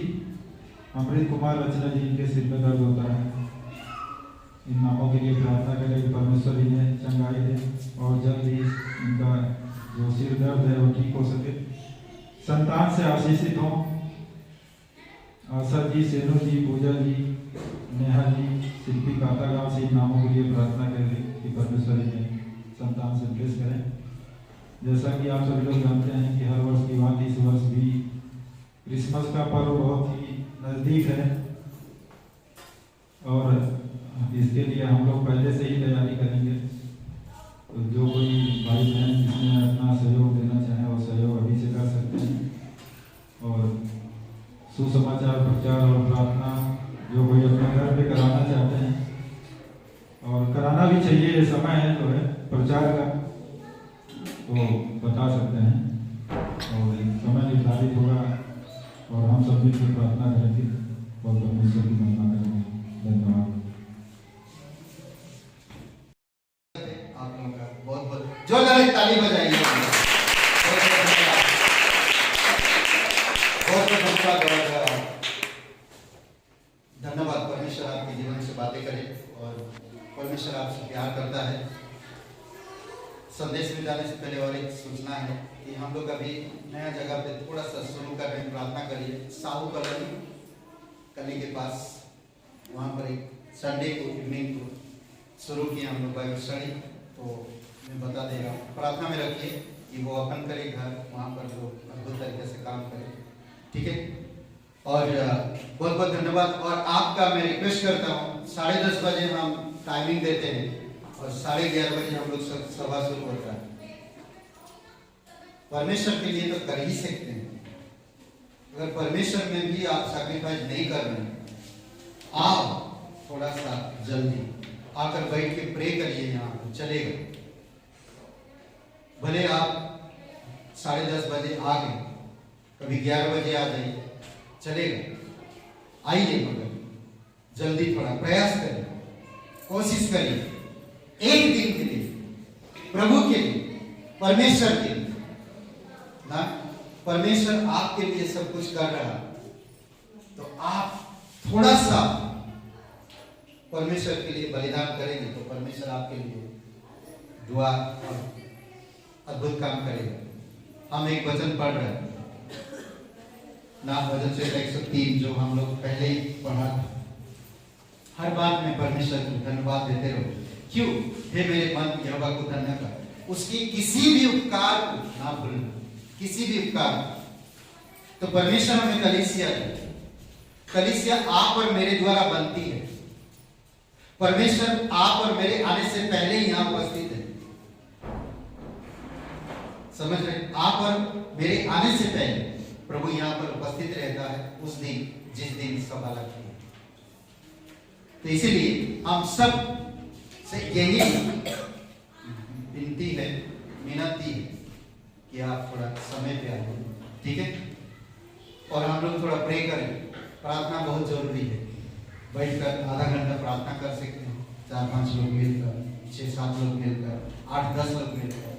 अमृत कुमार रचना जी, इनके सिर में दर्द होता है। इन नामों के लिए प्रार्थना करें कि परमेश्वर इन्हें चंगाई दे और जल्द ही इनका जो सिर दर्द है वो ठीक हो सके। संतान से आशीषित हों। आशा जी, सेनू जी, पूजा जी, नेहा जी, शिल्पी कातागांव से इन नामों के लिए प्रार्थना करें कि परमेश्वर इन्हें संतान से ब्लेस करें। जैसा कि आप सभी लोग जानते हैं कि हर वर्ष की बात इस वर्ष भी क्रिसमस का पर्व बहुत ही नज़दीक है और इसके लिए हम लोग पहले से ही तैयारी करेंगे। तो जो कोई भाई बहन जिसमें अपना सहयोग देना चाहें वो सहयोग अभी से कर सकते हैं। और सुसमाचार प्रचार और प्रार्थना जो कोई अपने घर पे कराना चाहते हैं और कराना भी चाहिए, ये समय है जो है प्रचार का, तो बता सकते हैं और समय निर्धारित होगा और हम सब मिलकर प्रार्थना करेंगे और परमेश्वर की महिमा करेंगे। धन्यवाद। आप लोगों का बहुत बहुत जोरदार एक ताली बजाइए। बहुत धन्यवाद। परमेश्वर आपके जीवन से बातें करे और परमेश्वर आपसे प्यार करता है। संदेश में जाने से पहले और एक सूचना है कि हम लोग अभी नया जगह पे थोड़ा सा शुरू कर रहे हैं। प्रार्थना करिए। साहू कॉलोनी के पास वहाँ पर एक संडे को इवनिंग को शुरू किए हम लोग बाइबल स्टडी। तो मैं बता दे रहा हूँ, प्रार्थना में रखिए कि वो अपन करे घर वहाँ पर जो अद्भुत तरीके से काम करे, ठीक है। और बहुत बहुत धन्यवाद। और आपका मैं रिक्वेस्ट करता हूँ 10:30 बजे हम टाइमिंग देते हैं और 11:30 बजे हम लोग सभा शुरू होता है। परमेश्वर के लिए तो कर ही सकते हैं। अगर परमेश्वर में भी आप सैक्रिफाइस नहीं कर रहे हैं, आप थोड़ा सा जल्दी आकर बैठ के प्रे करिए। यहाँ चलेगा, भले आप 10:30 बजे आ गए, कभी 11 बजे आ जाइए, चलेगा। आइए, मगर जल्दी थोड़ा प्रयास करिए, कोशिश करिए एक दिन के लिए, प्रभु के लिए, परमेश्वर के लिए ना। परमेश्वर आपके लिए सब कुछ कर रहा, तो आप थोड़ा सा परमेश्वर के लिए बलिदान करेंगे तो परमेश्वर आपके लिए दुआ अद्भुत काम करेगा। हम एक वचन पढ़ रहे हैं ना, वचन से 103 जो हम लोग पहले ही पढ़ा था। हर बात में परमेश्वर को धन्यवाद देते रहो। क्यों? हे मेरे मन यहोवा को धन्य कर, उसकी किसी भी उपकार को ना भूलना, किसी भी उपकार। तो परमेश्वर हमें कलीसिया आप और मेरे द्वारा बनती है। परमेश्वर आप और मेरे आने से पहले ही यहाँ उपस्थित है। समझ रहे? आप और मेरे आने से पहले प्रभु यहाँ पर उपस्थित रहता है उस दिन जिस दिन सभा लगती है। तो इसीलिए हम सब से यही विनती है, मिनती है कि आप थोड़ा समय पे आइए, ठीक है। और हम लोग थोड़ा प्रे करें। प्रार्थना बहुत जरूरी है। बैठकर आधा घंटा प्रार्थना कर सकते हैं, 4-5 लोग मिलकर, 6-7 लोग मिलकर, 8-10 लोग मिलकर,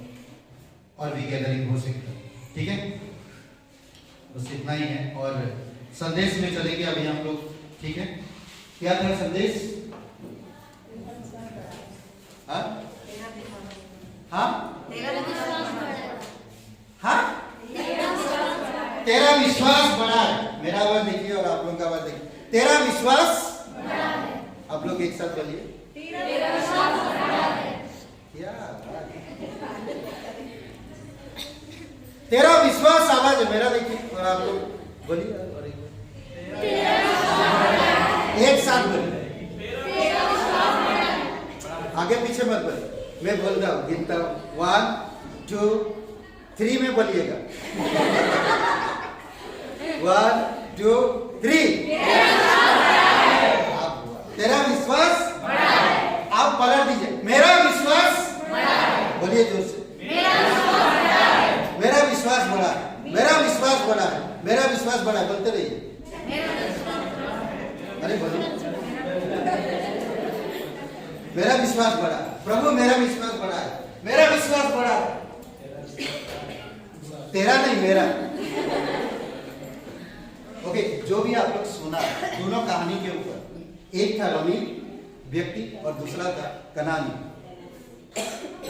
और भी गैदरिंग हो सकता है, ठीक है। बस इतना ही है। और संदेश में चलेंगे अभी हम लोग, ठीक है। क्या था संदेश? हाँ हाँ हाँ, तेरा विश्वास बड़ा है। मेरा आवाज देखिए और आप लोगों का आवाज देखिए। तेरा विश्वास बड़ा है। आप लोग एक साथ बोलिए, तेरा विश्वास बड़ा है। क्या तेरा विश्वास आवाज है। मेरा देखिए और आप लोग बोलिए और एक साथ बोलिए। आगे पीछे मत बोलिए, मैं बोल रहा हूँ, गिनता हूँ 1 2 3 में बोलिएगा। 1 2 3। तेरा विश्वास बड़ा है। आप पलट दीजिए, मेरा विश्वास बड़ा है। बोलिए जोर से, मेरा विश्वास बड़ा है। मेरा विश्वास बड़ा है। मेरा विश्वास बड़ा है। मेरा विश्वास बड़ा है। बोलते रहिए। अरे बोलिए, मेरा विश्वास बड़ा है। प्रभु मेरा विश्वास बड़ा है। मेरा विश्वास बड़ा है। तेरा नहीं, मेरा। ओके, जो भी आप लोग सुना दोनों कहानी के ऊपर, एक था रोमी व्यक्ति और दूसरा था कनानी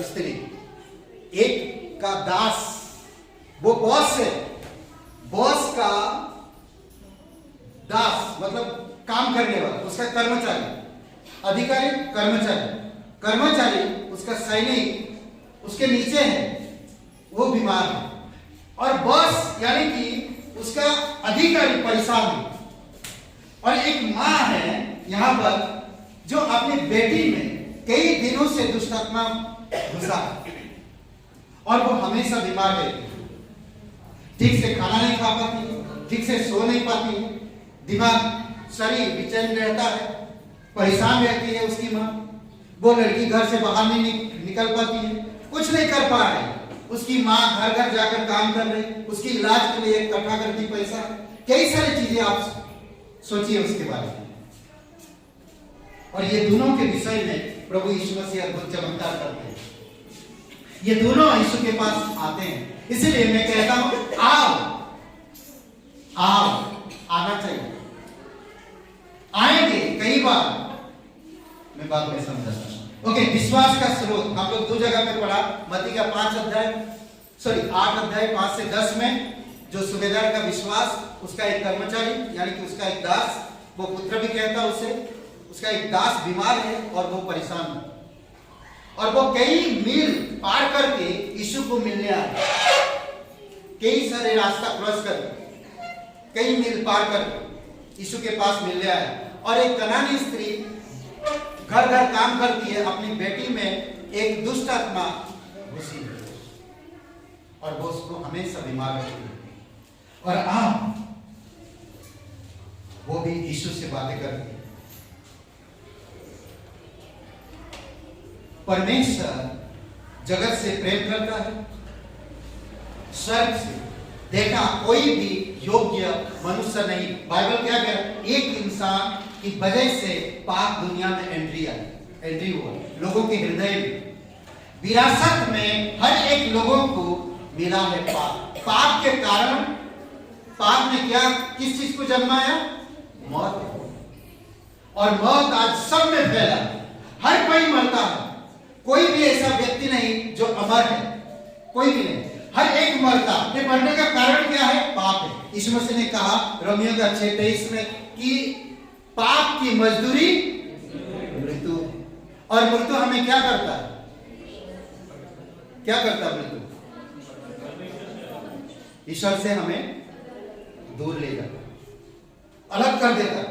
स्त्री। एक का दास, वो बॉस है, बॉस का दास मतलब काम करने वाला, उसका कर्मचारी, अधिकारी कर्मचारी, कर्मचारी उसका सैनिक उसके नीचे है, वो बीमार है। और बॉस यानी कि उसका अधिकारी परेशान है। और एक माँ है यहाँ पर जो अपनी बेटी में कई दिनों से दुष्टात्मा घुसा और वो हमेशा बीमार रहती है। ठीक से खाना नहीं खा पाती, ठीक से सो नहीं पाती, दिमाग शरीर बेचैन रहता है, परेशान रहती है उसकी माँ। वो लड़की घर से बाहर नहीं निकल पाती है, कुछ नहीं कर पा रही। उसकी माँ घर घर जाकर काम कर रही, उसकी इलाज के लिए इकट्ठा करती पैसा, कई सारी चीजें आप सोचिए उसके बारे में। और ये दोनों के विषय में प्रभु यीशु मसीह अद्भुत चमत्कार करते हैं। ये दोनों यीशु के पास आते हैं। इसलिए मैं कहता हूं आओ, आना चाहिए। आएंगे कई बार, मैं बात में समझाता हूं। ओके, विश्वास का स्रोत हम लोग दो जगह पे पढ़ा। मत्ती का 8 अध्याय 5 से 10 में जो सूबेदार का विश्वास, उसका एक कर्मचारी यानी कि उसका एक दास, वो पुत्र भी कहता उसे, उसका एक दास बीमार है और वो परेशान है और वो कई मील पार करके यीशु को मिलने आया, कई सारे रास्ता क्रॉस करके कई मील पार करके यीशु के पास मिलने आया। और एक कनानी स्त्री घर घर काम करती है, अपनी बेटी में एक दुष्ट आत्मा घुसी है और वो उसको हमेशा बीमार रखती है। और आप वो भी यीशु से बातें करती है। परमेश्वर जगत से प्रेम करता है, स्वर्ग से देखा कोई भी योग्य मनुष्य नहीं। बाइबल क्या कह रहा है? एक इंसान की वजह से पाप दुनिया में एंट्री हुआ, लोगों के हृदय में, विरासत में हर एक लोगों को मिला है पाप। पाप के कारण पाप ने क्या, किस चीज को जन्माया? मौत। और मौत आज सब में फैला, हर कोई मरता है, कोई भी ऐसा व्यक्ति नहीं जो अमर है, कोई भी नहीं, हर एक मरता। ये मरने का कारण क्या है? पाप है। यीशु मसीह ने कहा रोमियो का 6:23 में कि पाप की मजदूरी मृत्यु, और मृत्यु हमें क्या करता है? क्या करता है मृत्यु? ईश्वर से हमें दूर ले जाता, अलग कर देता।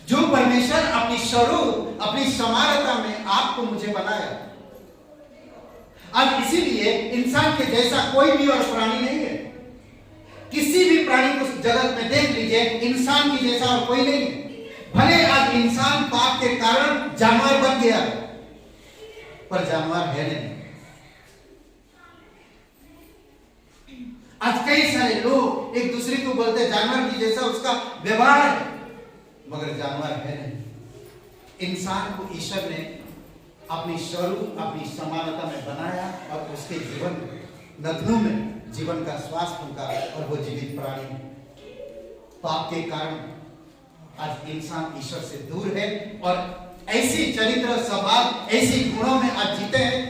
जो परमेश्वर अपनी स्वरूप, अपनी समानता में आपको मुझे बनाया, अब इसीलिए इंसान के जैसा कोई भी और प्राणी नहीं है। किसी भी प्राणी को जगत में देख लीजिए, इंसान की जैसा और कोई नहीं है। भले आज इंसान पाप के कारण जानवर बन गया, पर जानवर है नहीं। आज कई सारे लोग एक दूसरे को बोलते हैं जानवर की जैसा उसका व्यवहार है, मगर जानवर है नहीं। इंसान को ईश्वर ने अपनी स्वरूप, अपनी समानता में बनाया और उसके जीवन नथनों में जीवन का श्वास फूंका और वो जीवित प्राणी। पाप के कारण आज इंसान ईश्वर से दूर है और ऐसी चरित्र, स्वभाव, ऐसी गुणों में आज जीते हैं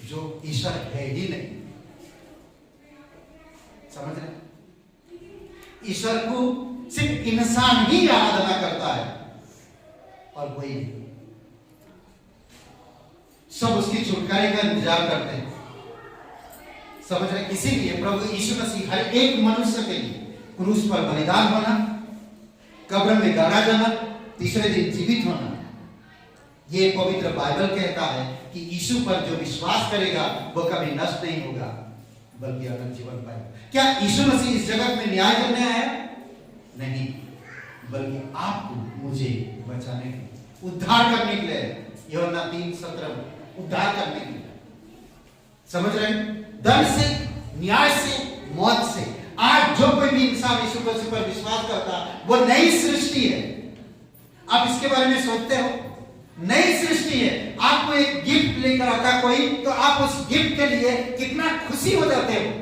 जो ईश्वर है ही नहीं। समझ रहे? ईश्वर को सिर्फ इंसान ही आराधना करता है और कोई नहीं। सब उसकी छुटकारे का इंतजार करते हैं। समझ रहे? इसीलिए प्रभु यीशु मसीह हर एक मनुष्य के लिए क्रूस पर बलिदान होना, कब्र में गाड़ा जाना, तीसरे दिन जीवित होना, ये पवित्र बाइबल कहता है कि यीशु पर जो विश्वास करेगा वो कभी नष्ट नहीं होगा बल्कि अनंत जीवन पाएगा। क्या यीशु मसीह इस जगत में न्याय करने आया? नहीं, बल्कि आपको मुझे बचाने के लिए, उद्धार करने के लिए। यूहन्ना 3:17 में उद्धार करने के लिए। समझ रहे हैं? दंड से, न्याय से, मौत से। आज जो कोई भी इंसान यीशु मसीह पर विश्वास करता वो नई सृष्टि है। आप इसके बारे में सोचते हो? नई सृष्टि है। आपको एक गिफ्ट लेकर आता कोई, तो आप उस गिफ्ट के लिए कितना खुशी हो जाते हो।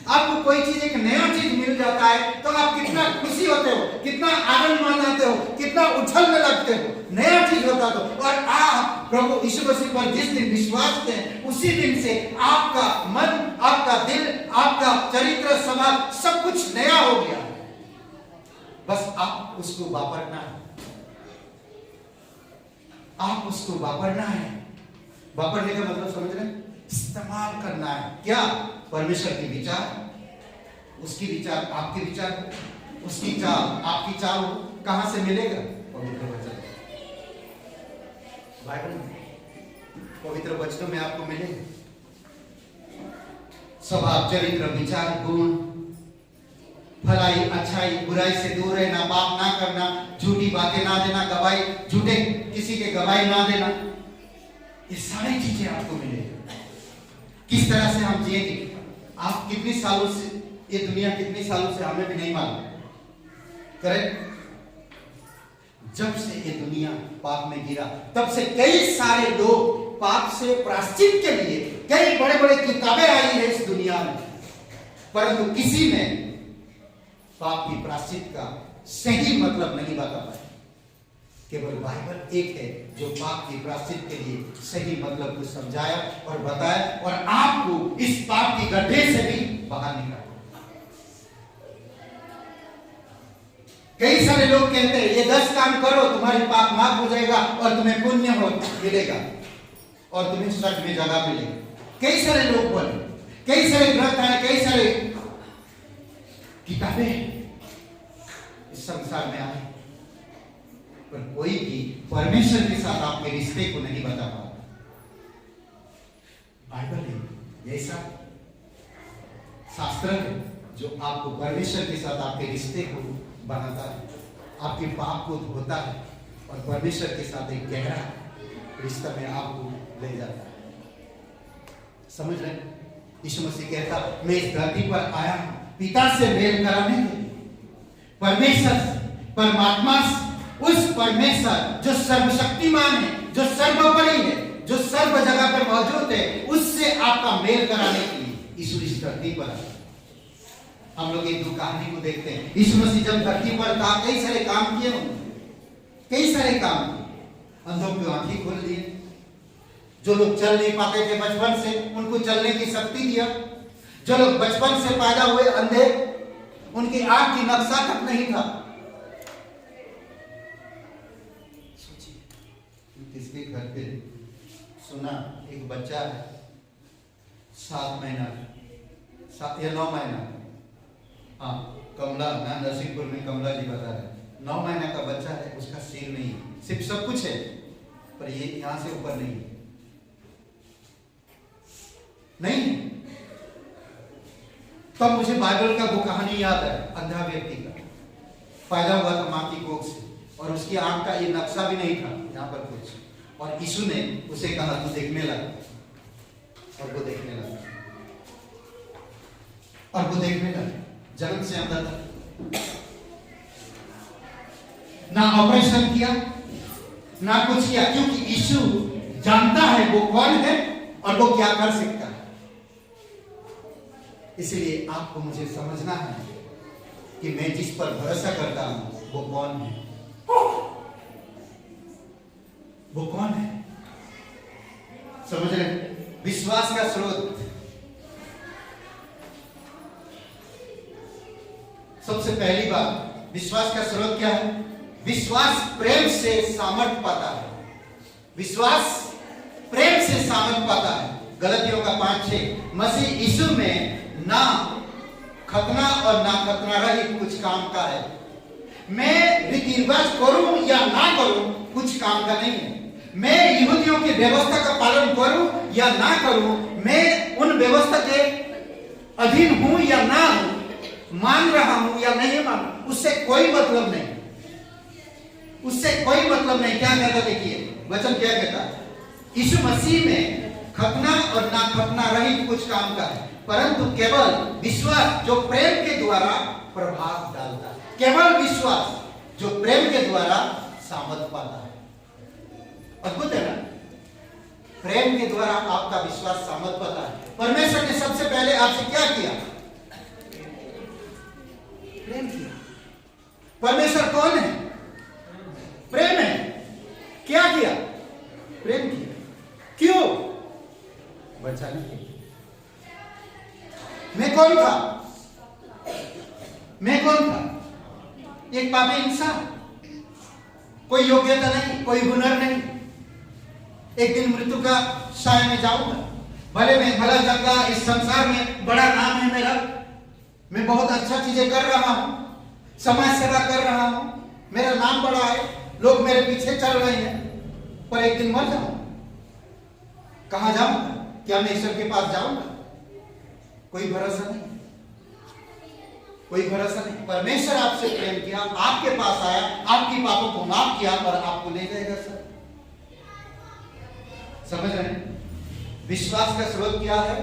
आपको कोई चीज, एक नया चीज मिल जाता है तो आप कितना खुशी होते हो, कितना आनंद मनाते हो, कितना उछलने लगते हो, नया चीज होता तो। और आप प्रभु यीशु मसीह पर जिस दिन विश्वास करते हैं उसी दिन से आपका मन, आपका दिल, आपका चरित्र, स्वभाव सब कुछ नया हो गया। बस आप उसको वापरना है, आप उसको वापरना है। वापरने का मतलब समझ रहे हैं? इस्तेमाल करना है। क्या? परमेश्वर के विचार, उसकी विचार आपके विचार, उसकी चाल आपकी चाल कहां से मिलेगा? पवित्र वचन, बाइबल में, पवित्र वचनों में आपको मिलेगा। स्वभाव, चरित्र, विचार, गुण, भलाई, अच्छाई, बुराई से दूर रहना, पाप ना करना, झूठी बातें ना देना, गवाही, झूठे किसी के गवाही ना देना, ये सारी चीजें आपको मिलेगी। किस तरह से हम जिएंगे? आप कितने सालों से, ये दुनिया कितने सालों से हमें भी नहीं मालूम, करेक्ट? जब से ये दुनिया पाप में गिरा तब से कई सारे लोग पाप से प्रायश्चित के लिए कई बड़े बड़े किताबें आई है इस दुनिया में, परंतु किसी ने पाप की प्रायश्चित का सही मतलब नहीं बता पाए। केवल बाइबल एक है जो पाप की प्रायश्चित के लिए सही मतलब को समझाया और बताया और आपको इस पाप की गड्ढे से भी बाहर निकाला। कई सारे लोग कहते हैं ये 10 काम करो तुम्हारी पाप माफ हो जाएगा और तुम्हें पुण्य हो मिलेगा और तुम्हें स्वर्ग में जगह मिलेगी। कई सारे लोग बोले, कई सारे ग्रंथ हैं, कई सारे किताबें इस संसार में आए, पर कोई भी परमेश्वर के साथ आपके रिश्ते को नहीं बता पाता। बाइबल है ऐसा शास्त्र है जो आपको परमेश्वर के साथ आपके रिश्ते को बनाता है, आपके पाप को धोता है और परमेश्वर के साथ एक गहरा रिश्ता में आपको ले जाता है। समझ रहे? यीशु मसीह कहता मैं इस धरती पर आया हूं पिता से मेल कराने के लिए। परमेश्वर परमात्मा उस परमेश्वर जो सर्वशक्तिमान है, जो सर्वोपरि है, जो सर्व जगह पर मौजूद है, उससे आपका मेल कराने के लिए यीशु इस धरती पर आया। हम लोग एक दो कहानी को देखते हैं। यीशु मसीह जब धरती पर था कई सारे काम किए उन्होंने, कई सारे काम किए। अंधों की आंखें खोल दी, जो लोग चल नहीं पाते थे बचपन से उनको चलने की शक्ति दिया, जो लोग बचपन से पैदा हुए अंधे उनकी आंख की नक्शा तक नहीं था। सोचिए किसके घर पे सुना एक बच्चा है 7 महीना 7 या 9 महीना, हाँ कमला ना नरसिंहपुर में कमला जी बता रहे 9 महीने का बच्चा है, उसका सिर नहीं है, सिर्फ सब कुछ है पर ये यहां से ऊपर नहीं है, नहीं। तब मुझे बाइबल का वो कहानी याद है, अंधा व्यक्ति का पैदा हुआ था मां की कोख से और उसकी आंख का ये नक्शा भी नहीं था यहाँ पर कुछ, और यीशु ने उसे कहा तू देखने लगा और वो देखने लगा और वो देखने लगा। जन्म से अंधा था, ना ऑपरेशन किया ना कुछ किया, क्योंकि यीशु जानता है वो कौन है और वो क्या कर सकता है। इसलिए आपको मुझे समझना है कि मैं जिस पर भरोसा करता हूं वो कौन है, वो कौन है। समझ रहे? विश्वास का स्रोत सबसे पहली बात, विश्वास का स्रोत क्या है? विश्वास प्रेम से सामर्थ पाता है, विश्वास प्रेम से सामर्थ पाता है। गलतियों का 5:6 मसीह यीशु में ना खतना और ना खतना रहित कुछ काम का है। मैं रीति रिवाज करूं या ना करूं कुछ काम का नहीं है। मैं यहूदियों की व्यवस्था का पालन करूं या ना करूं, मैं उन व्यवस्था के अधीन हूं या ना हूं, मान रहा हूं या नहीं मान, उससे कोई मतलब नहीं, उससे कोई मतलब नहीं। क्या कहता देखिए वचन क्या कहता है? यीशु मसीह में खतना और ना खतना रहित कुछ काम का है, परंतु केवल विश्वास जो प्रेम के द्वारा प्रभाव डालता है, केवल विश्वास जो प्रेम के द्वारा सामर्थ पाता है। अद्भुत है ना? प्रेम के द्वारा आपका विश्वास सामर्थ पाता है। परमेश्वर ने सबसे पहले आपसे क्या किया? प्रेम किया। परमेश्वर कौन है? प्रेम है। क्या किया? प्रेम किया। क्यों? बचाने के लिए। मैं कौन था? मैं कौन था? एक पापी इंसान, कोई योग्यता नहीं, कोई हुनर नहीं। एक दिन मृत्यु का साय में जाऊंगा, भले मैं भला चंगा, इस संसार में बड़ा नाम है मेरा, मैं बहुत अच्छा चीजें कर रहा हूं, समाज सेवा कर रहा हूं, मेरा नाम बड़ा है, लोग मेरे पीछे चल रहे हैं, पर एक दिन मर जाऊंगा। कहां जाऊंगा? क्या मैं ईश्वर के पास जाऊंगा? कोई भरोसा नहीं, कोई भरोसा नहीं। परमेश्वर आपसे प्रेम किया, आपके पास आया, आपकी पापों को माफ किया और आपको ले जाएगा सर। समझ रहे हैं? विश्वास का स्रोत क्या है?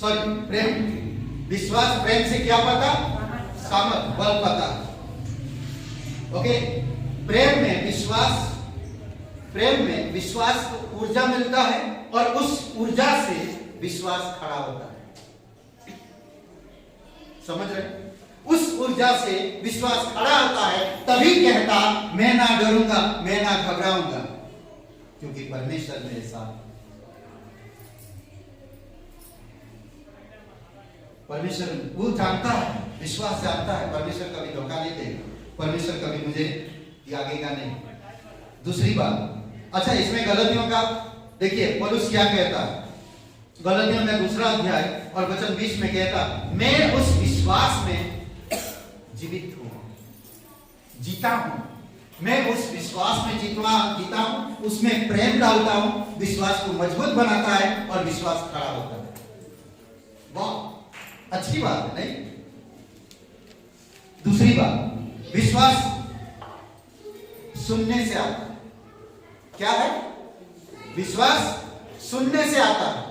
सॉरी, प्रेम। विश्वास प्रेम से क्या पता? सामर्थ, बल पता। ओके, प्रेम में विश्वास को ऊर्जा मिलता है और उस ऊर्जा से विश्वास खड़ा होता है। समझ रहे? उस ऊर्जा से विश्वास खड़ा होता है, तभी कहता मैं ना डरूंगा, मैं ना घबराऊंगा, क्योंकि परमेश्वर मेरे साथ। परमेश्वर वो जानता है, विश्वास जानता है, परमेश्वर कभी धोखा नहीं देगा, परमेश्वर कभी मुझे त्यागेगा नहीं। दूसरी बात, अच्छा इसमें गलतियों का देखिए पौलुस क्या कहता है, गलतियों में 2 अध्याय और वचन 20 में कहता, मैं उस विश्वास में जीवित हूं, जीता हूं, मैं उस विश्वास में जीता हूं, उसमें प्रेम डालता हूं, विश्वास को मजबूत बनाता है और विश्वास खड़ा होता है। वाह, अच्छी बात है नहीं? दूसरी बात, विश्वास सुनने से आता है। क्या है? विश्वास सुनने से आता है।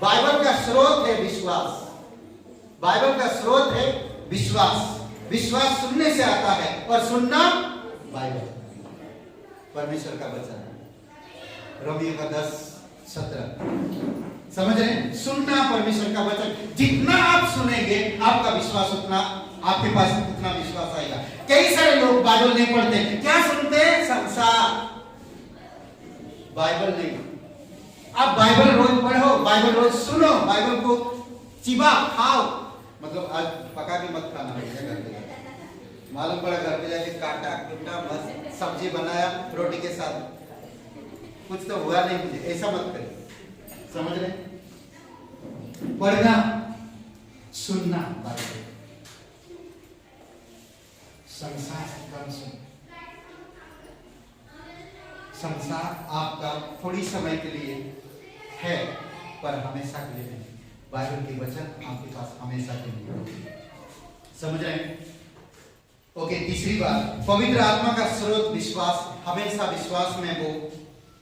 बाइबल का स्रोत है विश्वास, बाइबल का स्रोत है विश्वास। विश्वास सुनने से आता है और सुनना बाइबल, परमेश्वर का वचन है। रोमियो का 10:17 समझ रहे हैं? सुनना परमेश्वर का वचन, जितना आप सुनेंगे आपका विश्वास उतना, आपके पास उतना विश्वास आएगा। कई सारे लोग बाइबल नहीं पढ़ते, क्या सुनते हैं? संसार, बाइबल नहीं। आप बाइबल रोज पढ़ो, बाइबल रोज सुनो, बाइबल को चिबा खाओ, मतलब आज पका के मत खाना, घर पे मालूम पड़ा घर पे जाके काटा कुटा बस सब्जी बनाया रोटी के साथ, कुछ तो हुआ नहीं मुझे, ऐसा मत करें। समझ रहे? पढ़ना, सुनना, बाइबल, संसार से कम सुन। संसार आपका थोड़ी समय के लिए है, पर हमेशा के लिए नहीं। बाइबल के वचन आपके पास हमेशा के लिए। समझ रहे हैं? ओके, तीसरी बात, पवित्र आत्मा का स्रोत विश्वास, हमेशा विश्वास में वो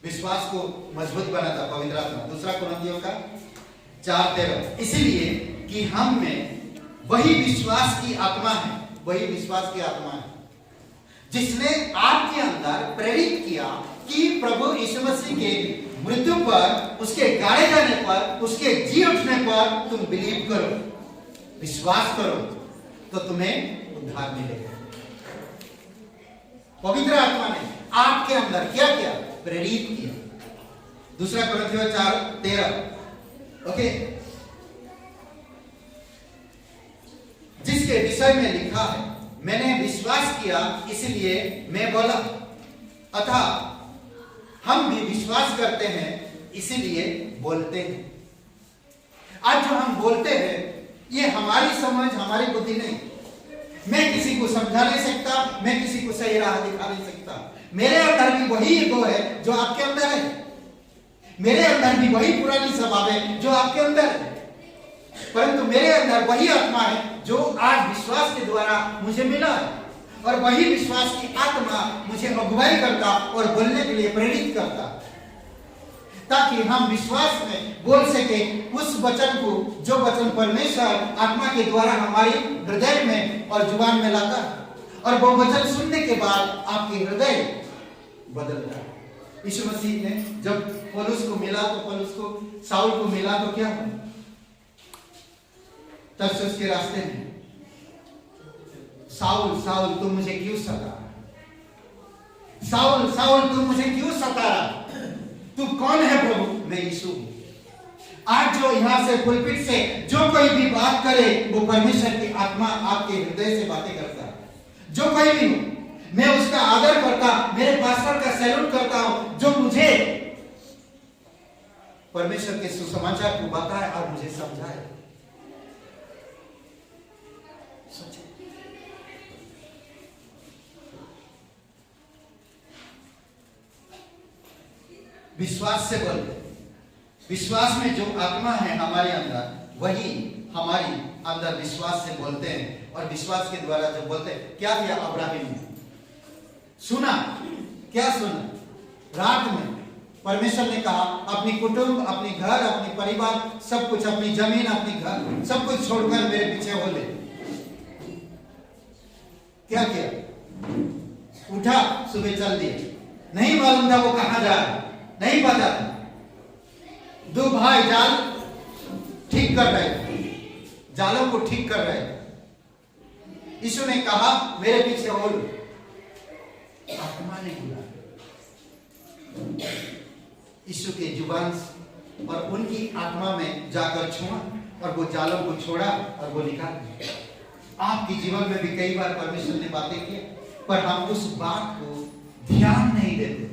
विश्वास को मजबूत बनाता पवित्र आत्मा। 2 कुरिन्थियों का 4:13, इसलिए कि हम में वही विश्वास की आत्मा है, वही विश्वास की आत्मा है जिसने आपके अंदर प्रेरित किया कि प्रभु यीशु मसीह के मृत्यु पर, उसके गाड़े जाने पर, उसके जी उठने पर तुम बिलीव करो, विश्वास करो, तो तुम्हें उद्धार मिलेगा। पवित्र आत्मा ने आपके अंदर क्या किया? प्रेरित किया। 2 कुरिन्थियों 4:13, ओके, जिसके विषय में लिखा है, मैंने विश्वास किया इसलिए मैं बोला, अतः हम भी विश्वास करते हैं इसीलिए बोलते हैं। आज जो हम बोलते हैं ये हमारी समझ, हमारी बुद्धि नहीं। मैं किसी को समझा नहीं सकता, मैं किसी को सही राह दिखा नहीं सकता। मेरे अंदर भी वही ईगो है जो आपके अंदर है, मेरे अंदर भी वही पुरानी स्वभाव है जो आपके अंदर है, परंतु मेरे अंदर वही आत्मा है जो आज विश्वास के द्वारा मुझे मिला है, और वही विश्वास की आत्मा मुझे अगुवाई करता और बोलने के लिए प्रेरित करता, ताकि हम विश्वास में बोल सके उस वचन को जो वचन परमेश्वर आत्मा के द्वारा हमारे हृदय में और जुबान में लाता है, और वो वचन सुनने के बाद आपके हृदय बदलता है। यीशु मसीह ने जब पौलुस को मिला, तो पौलुस को, साउल को मिला तो क्या हुआ? तरसुस के रास्ते में, साउल साउल तुम मुझे क्यों सता? साउल साउल तुम मुझे क्यों सता? तू कौन है प्रभु? मैं यीशु हूं। आज जो यहां से पुलपिट से जो कोई भी बात करे वो परमेश्वर की आत्मा आपके हृदय से बातें करता है। जो कोई भी हो, मैं उसका आदर करता, मेरे पास्टर का सैल्यूट करता हूं जो मुझे परमेश्वर के सुसमाचार को बताए और मुझे समझाए। विश्वास से बोलते, विश्वास में जो आत्मा है हमारे अंदर वही हमारी अंदर विश्वास से बोलते हैं, और विश्वास के द्वारा जो बोलते हैं। क्या किया अब्राहम ने? सुना। क्या सुना? रात में परमेश्वर ने कहा अपनी कुटुंब, अपनी घर, अपनी परिवार, सब कुछ, अपनी जमीन, अपनी घर, सब कुछ छोड़कर मेरे पीछे हो ले। क्या किया? उठा, सुबह चल दिए। नहीं मालूम था वो कहां जा रहा, नहीं पता था। 2 भाई जाल ठीक कर रहे थे, जालों को ठीक कर रहे थे। यीशु ने कहा मेरे पीछे हो लो। आत्मा ने बुलाया यीशु के जुबान और उनकी आत्मा में जाकर छुआ और वो जालों को छोड़ा और वो निकाल दिया। आपके जीवन में भी कई बार परमेश्वर ने बातें की, पर हम उस बात को ध्यान नहीं देते।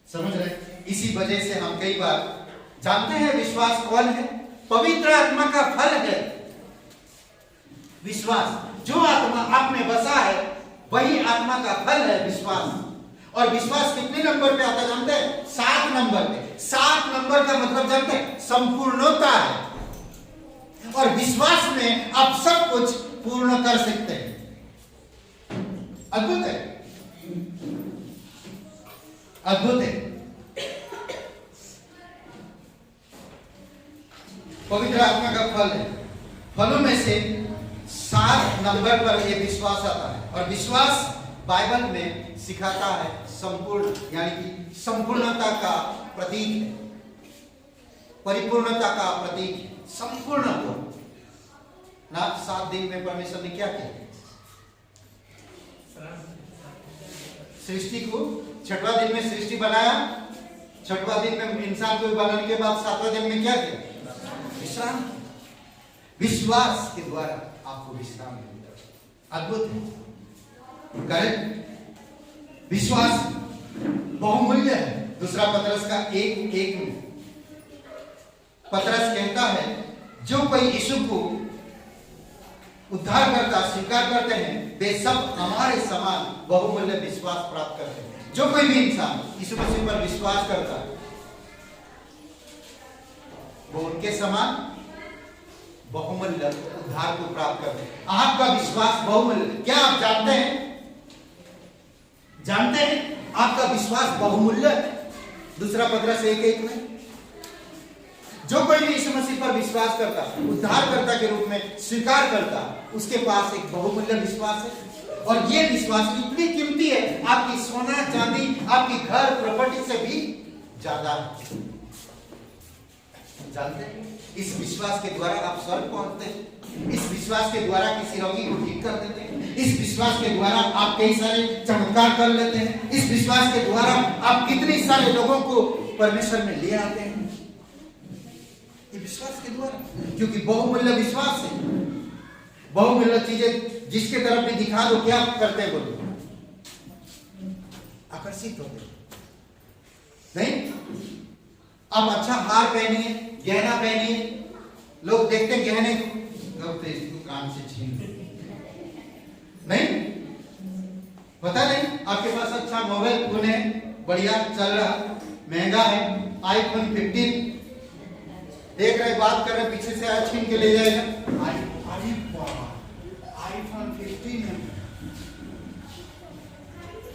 समझ रहे? इसी वजह से हम कई बार जानते हैं विश्वास कौन है? पवित्र आत्मा का फल है विश्वास। जो आत्मा आप में बसा है वही आत्मा का फल है विश्वास। और विश्वास कितने नंबर पे आता जानते हैं? 7 नंबर पे। 7 नंबर का मतलब जानते हैं? संपूर्णता है। और विश्वास में आप सब कुछ पूर्ण कर सकते हैं। अद्भुत है, अद्भुत है। पवित्र आत्मा का फल है। फलों में से 7 नंबर पर यह विश्वास आता है। और विश्वास बाइबल में सिखाता है संपूर्ण, यानी कि संपूर्णता का प्रतीक है, परिपूर्णता का प्रतीक है, संपूर्ण को ना। 7 दिन में परमेश्वर ने क्या किया? सृष्टि को 6वां दिन में सृष्टि बनाया। 6वां दिन में इंसान को बनाने के बाद 7वां दिन में क्या किया? विश्राम। विश्वास के द्वारा आपको विश्राम मिलता है। अद्भुत है, करेक्ट? विश्वास बहुमूल्य है। दूसरा पतरस का 1:1 में पतरस कहता है जो कोई यीशु को उद्धार करता स्वीकार करते हैं वे सब हमारे समान बहुमूल्य विश्वास प्राप्त करते हैं। जो कोई भी इंसान यीशु मसीह पर विश्वास करता है वो उनके समान बहुमूल्य उद्धार को प्राप्त करते हैं। आपका विश्वास बहुमूल्य। क्या आप जानते हैं? जानते हैं आपका विश्वास बहुमूल्य है। दूसरा पतरस 1:1 में जो कोई भी यीशु मसीह पर विश्वास करता उद्धारकर्ता के रूप में स्वीकार करता उसके पास एक बहुमूल्य विश्वास है। और ये विश्वास इतनी कीमती है, आपकी सोना चांदी आपकी घर प्रॉपर्टी से भी ज्यादा है। जानते हैं? इस विश्वास के द्वारा आप स्वर्ग पहुंचते हैं। इस विश्वास के द्वारा किसी रोगी को ठीक कर देते हैं। इस विश्वास के द्वारा आप कई सारे चमत्कार कर लेते हैं। इस विश्वास के द्वारा आप कितने सारे लोगों को परमेश्वर में ले आते हैं। ये विश्वास के द्वारा, क्योंकि बहुमूल्य विश्वास है। बहुमूल्य चीजें जिसके तरफ भी दिखा दो क्या करते हैं? बोलो, आकर्षित होते नहीं? आप अच्छा हार पहनिए, गहना पहनिए, लोग देखते हैं गहने लोग तो इसको कान से छीन नहीं, पता नहीं। आपके पास अच्छा मोबाइल फोन है, बढ़िया चल रहा, महंगा है, iPhone 15 देख रहे, बात कर रहे, पीछे से आया छीन के ले जाएगा। iPhone 15 है,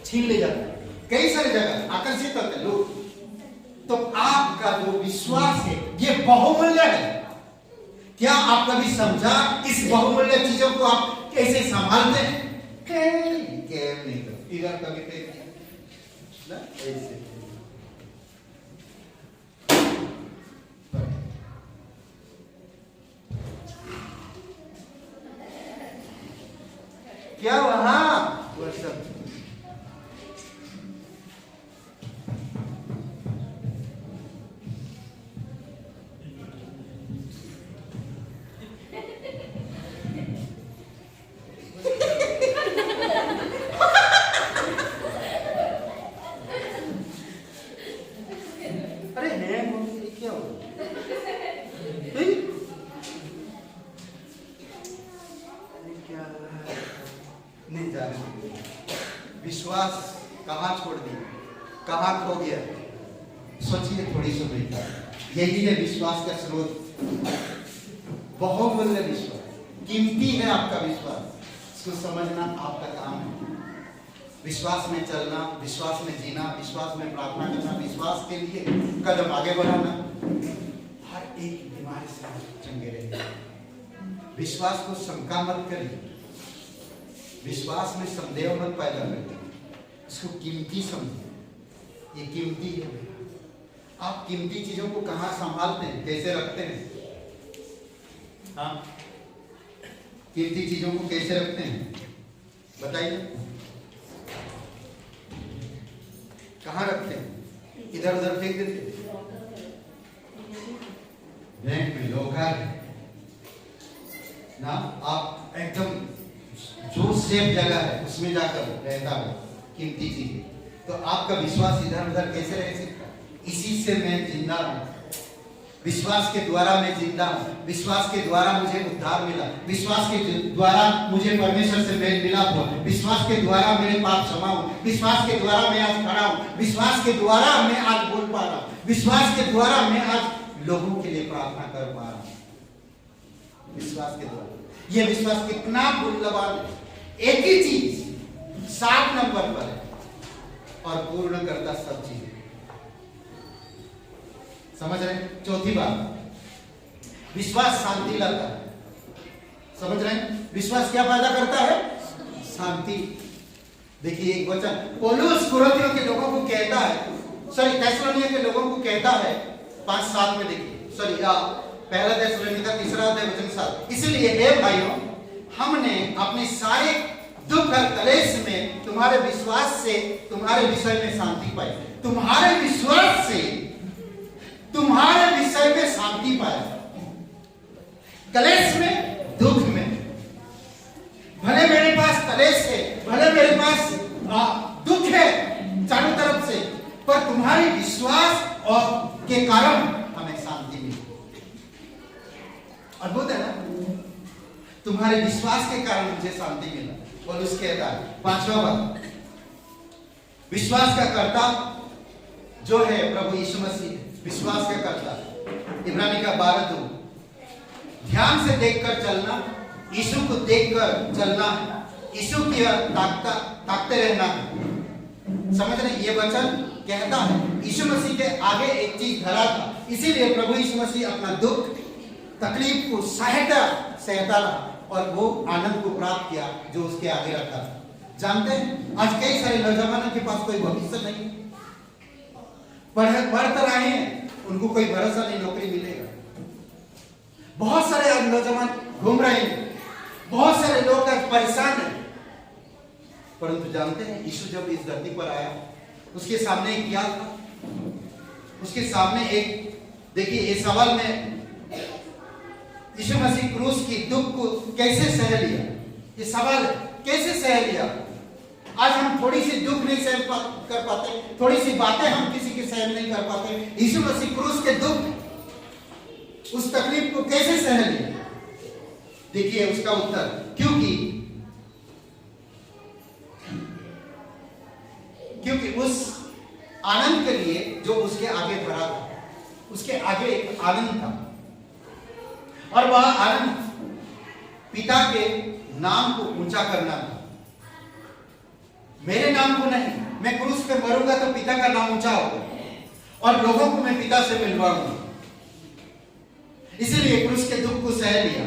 छीन ले जाता है। कई सारी जगह आकर्षित होते हैं लोग। तो आपका जो विश्वास है ये बहुमूल्य है। क्या आप कभी समझा इस बहुमूल्य चीजों को आप कैसे संभालते हैं? कैम नहीं करते इधर कभी ना ऐसे। क्या वहां वो सब विश्वास कहां छोड़ दिया, कहां खो गया? सोचिए थोड़ी सी मिनट। यही है विश्वास का स्रोत, बहुमूल्य विश्वास, कीमती है आपका विश्वास। इसको समझना आपका काम है। विश्वास में चलना, विश्वास में जीना, विश्वास में प्रार्थना करना, विश्वास के लिए कदम आगे बढ़ाना, हर एक बीमारी से चंगे रहिए। विश्वास को शंका मत करिए, विश्वास में संदेह मत पैदा करिए, इसको कीमती समझिए। ये कीमती है। आप कीमती चीजों को कहाँ संभालते हैं, कैसे रखते हैं? हाँ, कीमती चीजों को कैसे रखते हैं बताइए? कहाँ रखते हैं? इधर उधर फेंक देते हैं? बैंक में लॉकर ना, आप एकदम जो सेफ जगह है उसमें जाकर रहता हो कीमती चीजें, तो आपका विश्वास इधर उधर कैसे रह सकता? इसी से मैं जिंदा हूं, विश्वास के द्वारा मैं जिंदा हूं, विश्वास के द्वारा मुझे उद्धार मिला, विश्वास के द्वारा मुझे परमेश्वर से मेल मिलाप हुआ, विश्वास के द्वारा मेरे पाप क्षमा हो, विश्वास के द्वारा मैं आज खड़ा हूं, विश्वास के द्वारा मैं आज बोल पा रहा हूं, विश्वास के द्वारा मैं आज लोगों के लिए प्रार्थना कर पा रहा हूं। विश्वास के द्वारा ये विश्वास कितना मूल्यवान है। एक ही चीज 7 नंबर पर है और पूर्ण करता सब चीज। समझ रहे हैं? चौथी बात, विश्वास शांति लाता है। समझ रहे हैं? विश्वास क्या पैदा करता है? शांति। देखिए एक वचन पौलुस कुरिन्थियों के लोगों को कहता है, सॉरी थेसलोनिया के लोगों को कहता है 5:7 में, देखिए सॉरी पहला थेसलोनिका 3:7, इसलिए हे भाइयों, हमने अपने सारे दुख और कलेश में तुम्हारे विश्वास से तुम्हारे विषय में शांति पाई। तुम्हारे विश्वास से तुम्हारे विषय में शांति पाई। कलेश में, दुख में, भले मेरे पास कलेश है, भले मेरे पास दुख है चारों तरफ से, पर तुम्हारे विश्वास और के कारण हमें शांति मिली। अद्भुत है ना? तुम्हारे विश्वास के कारण मुझे शांति मिला। और उसके बाद 5वां बात, विश्वास का कर्ता जो है प्रभु यीशु मसीह, विश्वास का कर्ता। इब्रानी का 12:2, ध्यान से देखकर चलना, यीशु को देखकर चलना है, यीशु की ताकते रहना है। समझ रहे? ये वचन कहता है यीशु मसीह के आगे एक चीज धरा था, इसीलिए प्रभु यीशु मसीह अपना दुख तकलीफ को सहता रहा और वो आनंद को प्राप्त किया जो उसके आगे रखा था। जानते हैं आज कई सारे नौजवानों के पास कोई भविष्य नहीं, पढ़ तो रहे हैं, उनको कोई भरोसा नहीं नौकरी मिलेगा। बहुत सारे आज नौजवान घूम रहे हैं, बहुत सारे लोग आज परेशान हैं। परंतु जानते हैं यीशु जब इस धरती पर आया, उसके सामने क्या था? उसके सामने एक, देखिए ये सवाल में यीशु मसीह क्रूस की दुख को कैसे सह लिया, ये सवाल है, कैसे सह लिया? आज हम थोड़ी सी दुख नहीं सहन कर पाते, थोड़ी सी बातें हम किसी की सहन नहीं कर पाते। यीशु मसीह क्रूस के दुख, उस तकलीफ को कैसे सह लिया? देखिए उसका उत्तर, क्योंकि उस आनंद के लिए जो उसके आगे धरा था, उसके आगे एक आनंद था, और वह आनंद पिता के नाम को ऊंचा करना था। मेरे नाम को नहीं, मैं क्रूस पे मरूंगा तो पिता का नाम ऊंचा होगा और लोगों को मैं पिता से मिलवाऊंगा। इसीलिए क्रूस के दुख को सह लिया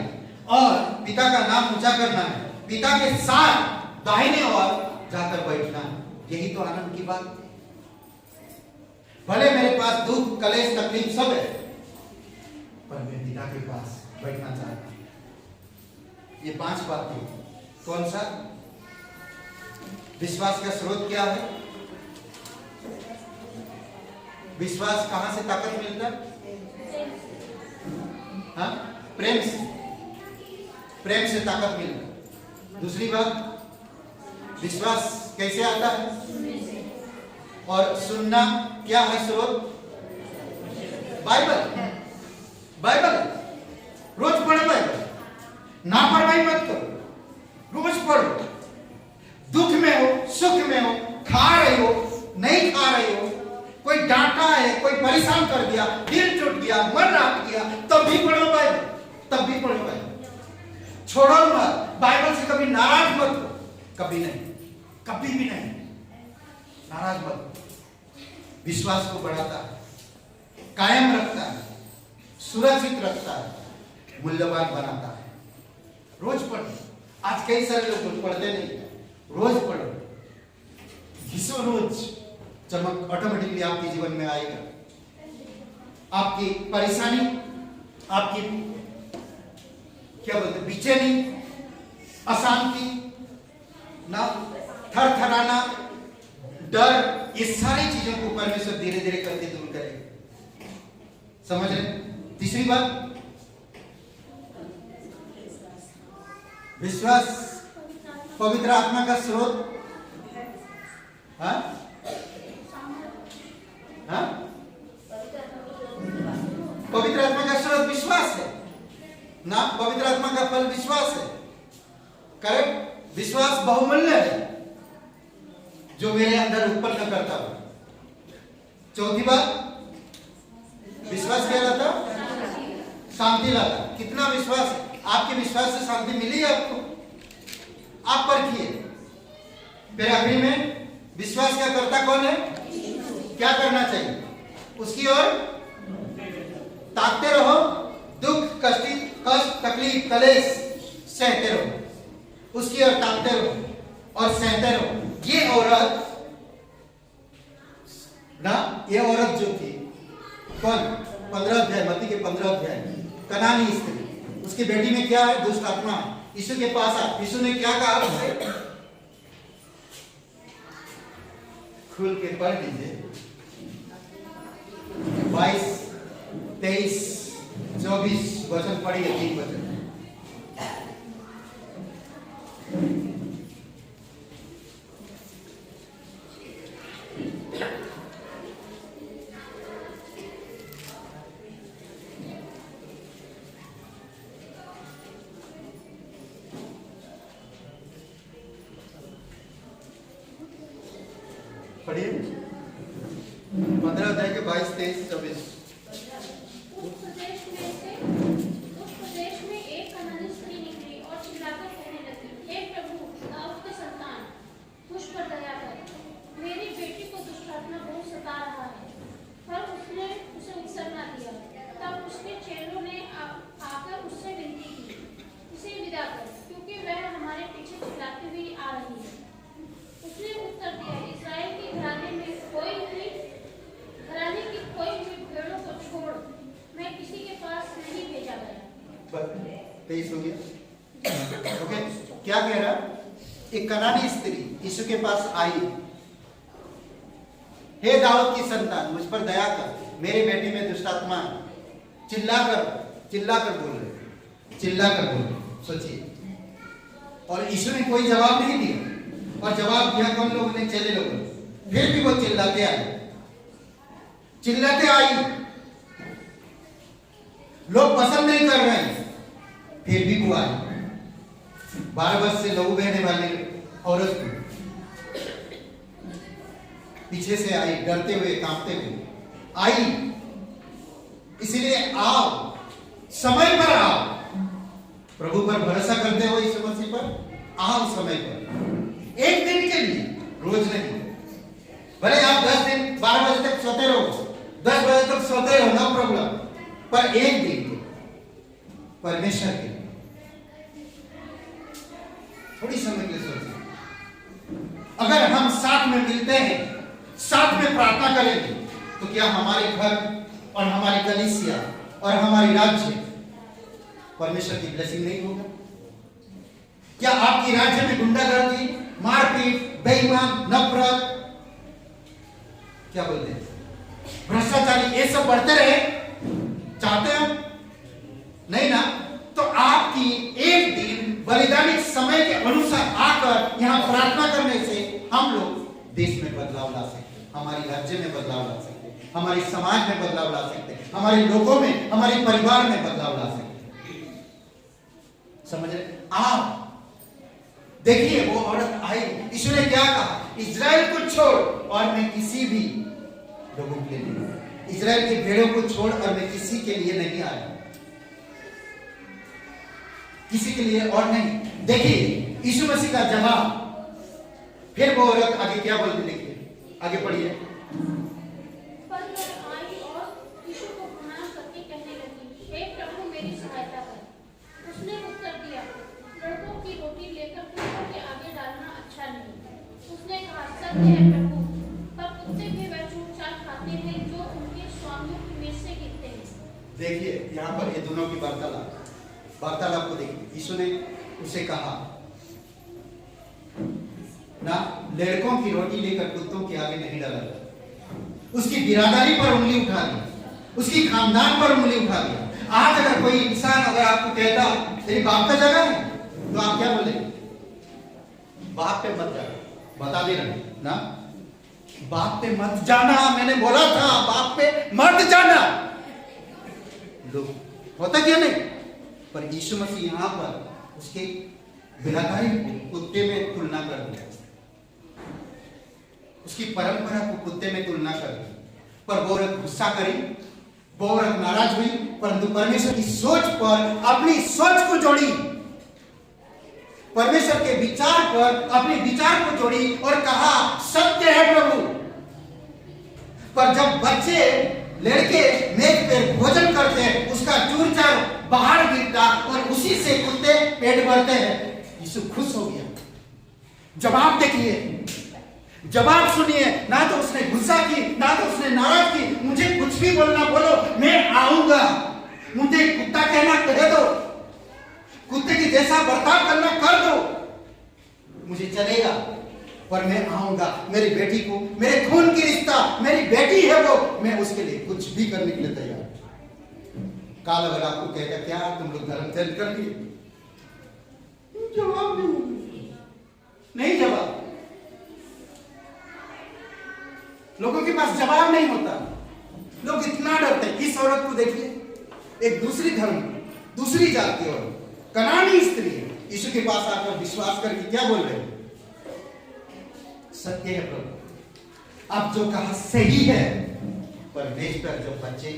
और पिता का नाम ऊंचा करना है, पिता के साथ दाहिने ओर जाकर बैठना है। यही तो आनंद की बात है। भले मेरे पास दुख, कलेश, तकलीफ सब है, पर मैं पिता के पास बैठना चाहता हूं। ये 5 बात थी। कौन सा? विश्वास का स्रोत क्या है? विश्वास कहां से ताकत मिलता है? हाँ? प्रेम से, प्रेम से ताकत मिलता। दूसरी बात, विश्वास कैसे आता है? और सुनना क्या है स्रोत? बाइबल। बाइबल रोज पढ़ो, बाइबल ना पढ़ाई मत करो, रोज पढ़ो। दुख में हो, सुख में हो, खा रहे हो, नहीं खा रहे हो, कोई डांटा है, कोई परेशान कर दिया, दिल टूट गया, मन रात गया, तब भी पढ़ो बाइबल, तब भी पढ़ो बाइबल। छोड़ो मत, बाइबल से कभी नाराज मत हो, कभी नहीं, कभी भी नहीं, नाराज मत। विश्वास को बढ़ाता है, कायम रखता है, सुरक्षित रखता है, मूल्यवान बनाता है। रोज पढ़ो। आज कई सारे लोग पढ़ते नहीं, रोज पढ़ो, घिसो रोज, चमक ऑटोमेटिकली आपके जीवन में आएगा। आपकी परेशानी, आपकी क्या बोलते बेचैनी, अशांति ना, थरथराना, डर, ये सारी चीजों को परमेश्वर धीरे धीरे करके दूर करेगा। समझ रहे? तीसरी बात, विश्वास पवित्र आत्मा का स्रोत। हाँ? हाँ? पवित्र आत्मा का स्रोत विश्वास है ना, पवित्र आत्मा का फल विश्वास है। करेक्ट? विश्वास बहुमूल्य है जो मेरे अंदर उत्पन्न करता हूं। चौथी बात, विश्वास क्या लाता? शांति लाता। कितना विश्वास है? आपके विश्वास से शांति मिली है आपको? आप परखिए। फिर आखिरी में, विश्वास क्या करता कौन है? क्या करना चाहिए? उसकी ओर ताकते रहो, दुख, कष्ट, तकलीफ, कलेश सहते रहो, उसकी ओर ताकते रहो और सहते रहो। ये औरत ना, ये औरत जो थी कौन? 15 अध्याय, मत्ती के 15 अध्याय, कनानी स्त्री, उसकी बेटी में क्या है? दुष्ट आत्मा है। यीशु के पास आ, यीशु ने क्या कहा उससे? खुल के पढ़ लीजिए, 22, 23, 24 वचन पढ़िए, 3 वचन। पढ़िए 15 अध्याय के 22, 23, 24। उस प्रदेश में एक कनानी स्त्री निकली और चिल्लाकर कहने लगी, हे प्रभु, दाऊद के संतान, मुझ पर दया कर, मेरी बेटी को दुष्ट आत्मा बहुत सता रहा है। पर उसने उसे उत्तर न दिया। तब उसके चेलों ने आकर उससे विनती की, उसे विदा कर, क्योंकि वह हमारे पीछे चिल्लाती हुई आ रही है। उसने उत्तर दिया, इस्राएल के घराने की कोई हुई भेड़ों को छोड़ मैं किसी के पास नहीं भेजा गया। 23 हो गया। ओके, क्या कह रहा? एक कनानी स्त्री यीशु के पास आई, हे दाऊद की संतान, मुझ पर दया कर, मेरी बेटी में दुष्ट आत्मा है। चिल्लाकर बोल रहे, चिल्लाकर बोल रहे। सोचिए, और यीशु ने कोई जवाब नहीं दिया, और जवाब दिया कौन लोगों ने? चेले लोगों ने। फिर भी वो चिल्लाते आई, लोग पसंद नहीं कर रहे हैं, फिर भी वो आई। 12 वर्ष से लहू बहने वाली औरत को पीछे से आई, डरते हुए, कांपते हुए आई। इसीलिए आओ, समय पर आओ, प्रभु पर भरोसा करते हो, यीशु मसीह पर आओ समय पर, एक दिन के लिए, रोज नहीं। भले आप 10 दिन 12 बजे तक सोते रहो, 10 बजे तक सोते रहो, नो प्रॉब्लम, पर एक दिन परमेश्वर के थोड़ी समय के लिए सोचिए। अगर हम साथ में मिलते हैं, साथ में प्रार्थना करेंगे, तो क्या हमारे घर और हमारी कलीसिया और हमारी राज्य परमेश्वर की ब्लेसिंग नहीं होगा? क्या आपकी राज्य में गुंडागर्दी, मारपीट, बेईमान, नफरत, क्या बोलते हैं, भ्रष्टाचारी, ये सब बढ़ते रहे? चाहते हैं? नहीं ना? तो आपकी एक दिन बलिदानिक समय के अनुसार आकर यहाँ प्रार्थना करने से हम लोग देश में बदलाव ला सकते हैं, हमारी राज्य में बदलाव ला सकते हैं, हमारी समाज में बदलाव ला सकते हैं, हमारे लोगों में, हमारे परिवार में बदलाव ला सकते हैं। समझ रहे? आप देखिए, वो औरत आई, यीशु ने क्या कहा? इजराइल को छोड़ और मैं किसी भी लोगों के लिए नहीं, इजराइल की भेड़ों को छोड़ और मैं किसी के लिए नहीं आया, किसी के लिए और नहीं। देखिए यीशु मसीह का जवाब। फिर वो औरत आगे क्या बोलती, देखिए, आगे पढ़िए। पर वह आई और यीशु को प्रणाम करके कहने लगी, हे प्रभु, मेरी सहायता कर। उसने उत्तर दिया, लड़कों की रोटी लेकर कुत्तों के आगे डालना अच्छा नहीं। उसने कहा, सत्य है प्रभु, पर कुत्ते भी वह चूर-चाट खाते हैं जो उनके स्वामियों की मेज से गिरते हैं। देखिए यहाँ पर ये दोनों की वार्तालाप को देखिए। यीशु ने उसे कहा, ना लड़कों की रोटी लेकर कुत्तों के आगे नहीं डाला जाता। उसकी बिरादरी पर उंगली उठा दी, उसकी खानदान पर उंगली उठा दिया। आज अगर कोई इंसान अगर आपको कहता तेरी बाप का जगह है, तो आप क्या बोले? बाप पे मत जाना, बता दे रहे ना, बाप पे मत जाना, मैंने बोला था बाप पे मत जाना। लोग होता क्या नहीं, पर यीशु मसीह यहां पर उसके बिरादरी को कुत्ते में तुलना कर दिया, उसकी परंपरा को कुत्ते में तुलना कर दी। पर वो औरत गुस्सा करी, वो औरत नाराज हुई, परंतु परमेश्वर की सोच पर अपनी सोच को जोड़ी, परमेश्वर के विचार पर अपने विचार को जोड़ी और कहा सत्य है प्रभु। पर जब बच्चे लड़के मेज पर भोजन करते हैं, उसका चूर-चार बाहर गिरता और उसी से कुत्ते पेट भरते हैं, यीशु खुश हो गया। जवाब देखिए, जवाब सुनिए, ना तो उसने गुस्सा की, ना तो उसने नाराज की। मुझे कुछ भी बोलना बोलो, मैं आऊंगा। मुझे कुत्ता कहना कह दो, कुत्ते की जैसा बर्ताव करना कर दो, मुझे चलेगा, पर मैं आऊंगा। मेरी बेटी को, मेरे खून की रिश्ता, मेरी बेटी है वो, मैं उसके लिए कुछ भी करने के लिए तैयार। काल अगर आपको कहता क्या तुम लोग धर्म चेंज कर लिए, जवाब नहीं जवाब, लोगों के पास जवाब नहीं होता, लोग इतना डरते हैं। इस औरत को देखिए, एक दूसरी धर्म, दूसरी जात की औरत, कनानी स्त्री यीशु के पास आकर विश्वास करके क्या बोल रहे हैं? सत्य है प्रभु, अब जो कहा सही है। पर मेज पर जब बच्चे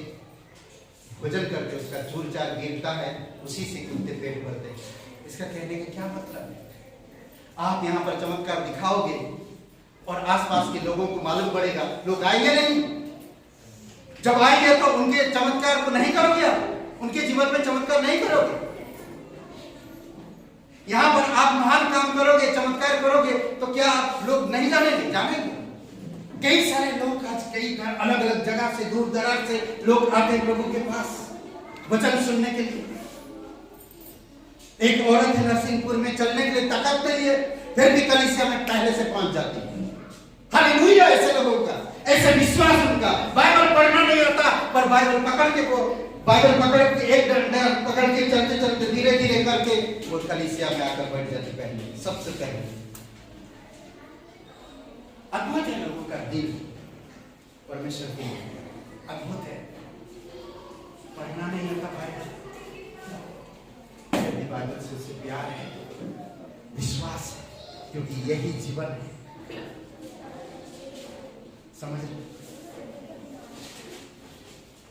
भोजन करते उसका चूर-चार गिरता है, उसी से कुत्ते पेट भरते। इसका कहने का क्या मतलब है? आप यहाँ पर चमत्कार दिखाओगे और आसपास के लोगों को मालूम पड़ेगा, लोग आएंगे नहीं। जब आएंगे तो उनके चमत्कार को नहीं करोगे, आप उनके जीवन में चमत्कार नहीं करोगे। यहां पर आप महान काम करोगे, चमत्कार करोगे, तो क्या आप लोग नहीं जानेंगे? जानेंगे। कई सारे लोग आज कई अलग अलग जगह से, दूर दराज से लोग आते हैं प्रभु के पास वचन सुनने के लिए। एक औरत है नरसिंहपुर में, चलने के लिए ताकत नहीं है, फिर भी कलीसिया में पहले से पहुंच जाती है। हालेलुया! ऐसे लोगों का, ऐसे विश्वास उनका। बाइबल पढ़ना नहीं आता, पर बाइबल पकड़ के वो बाइबल पकड़ के एक डंडा पकड़ के चलते चलते धीरे धीरे करके वो कलीसिया में आकर बैठ जाते, पहले सबसे पहले। अद्भुत है लोगों का दिल, परमेश्वर की अद्भुत है। पढ़ना नहीं आता बाइबल, बाइबल से उससे प्यार है, विश्वास है, क्योंकि यही जीवन है। समझ लो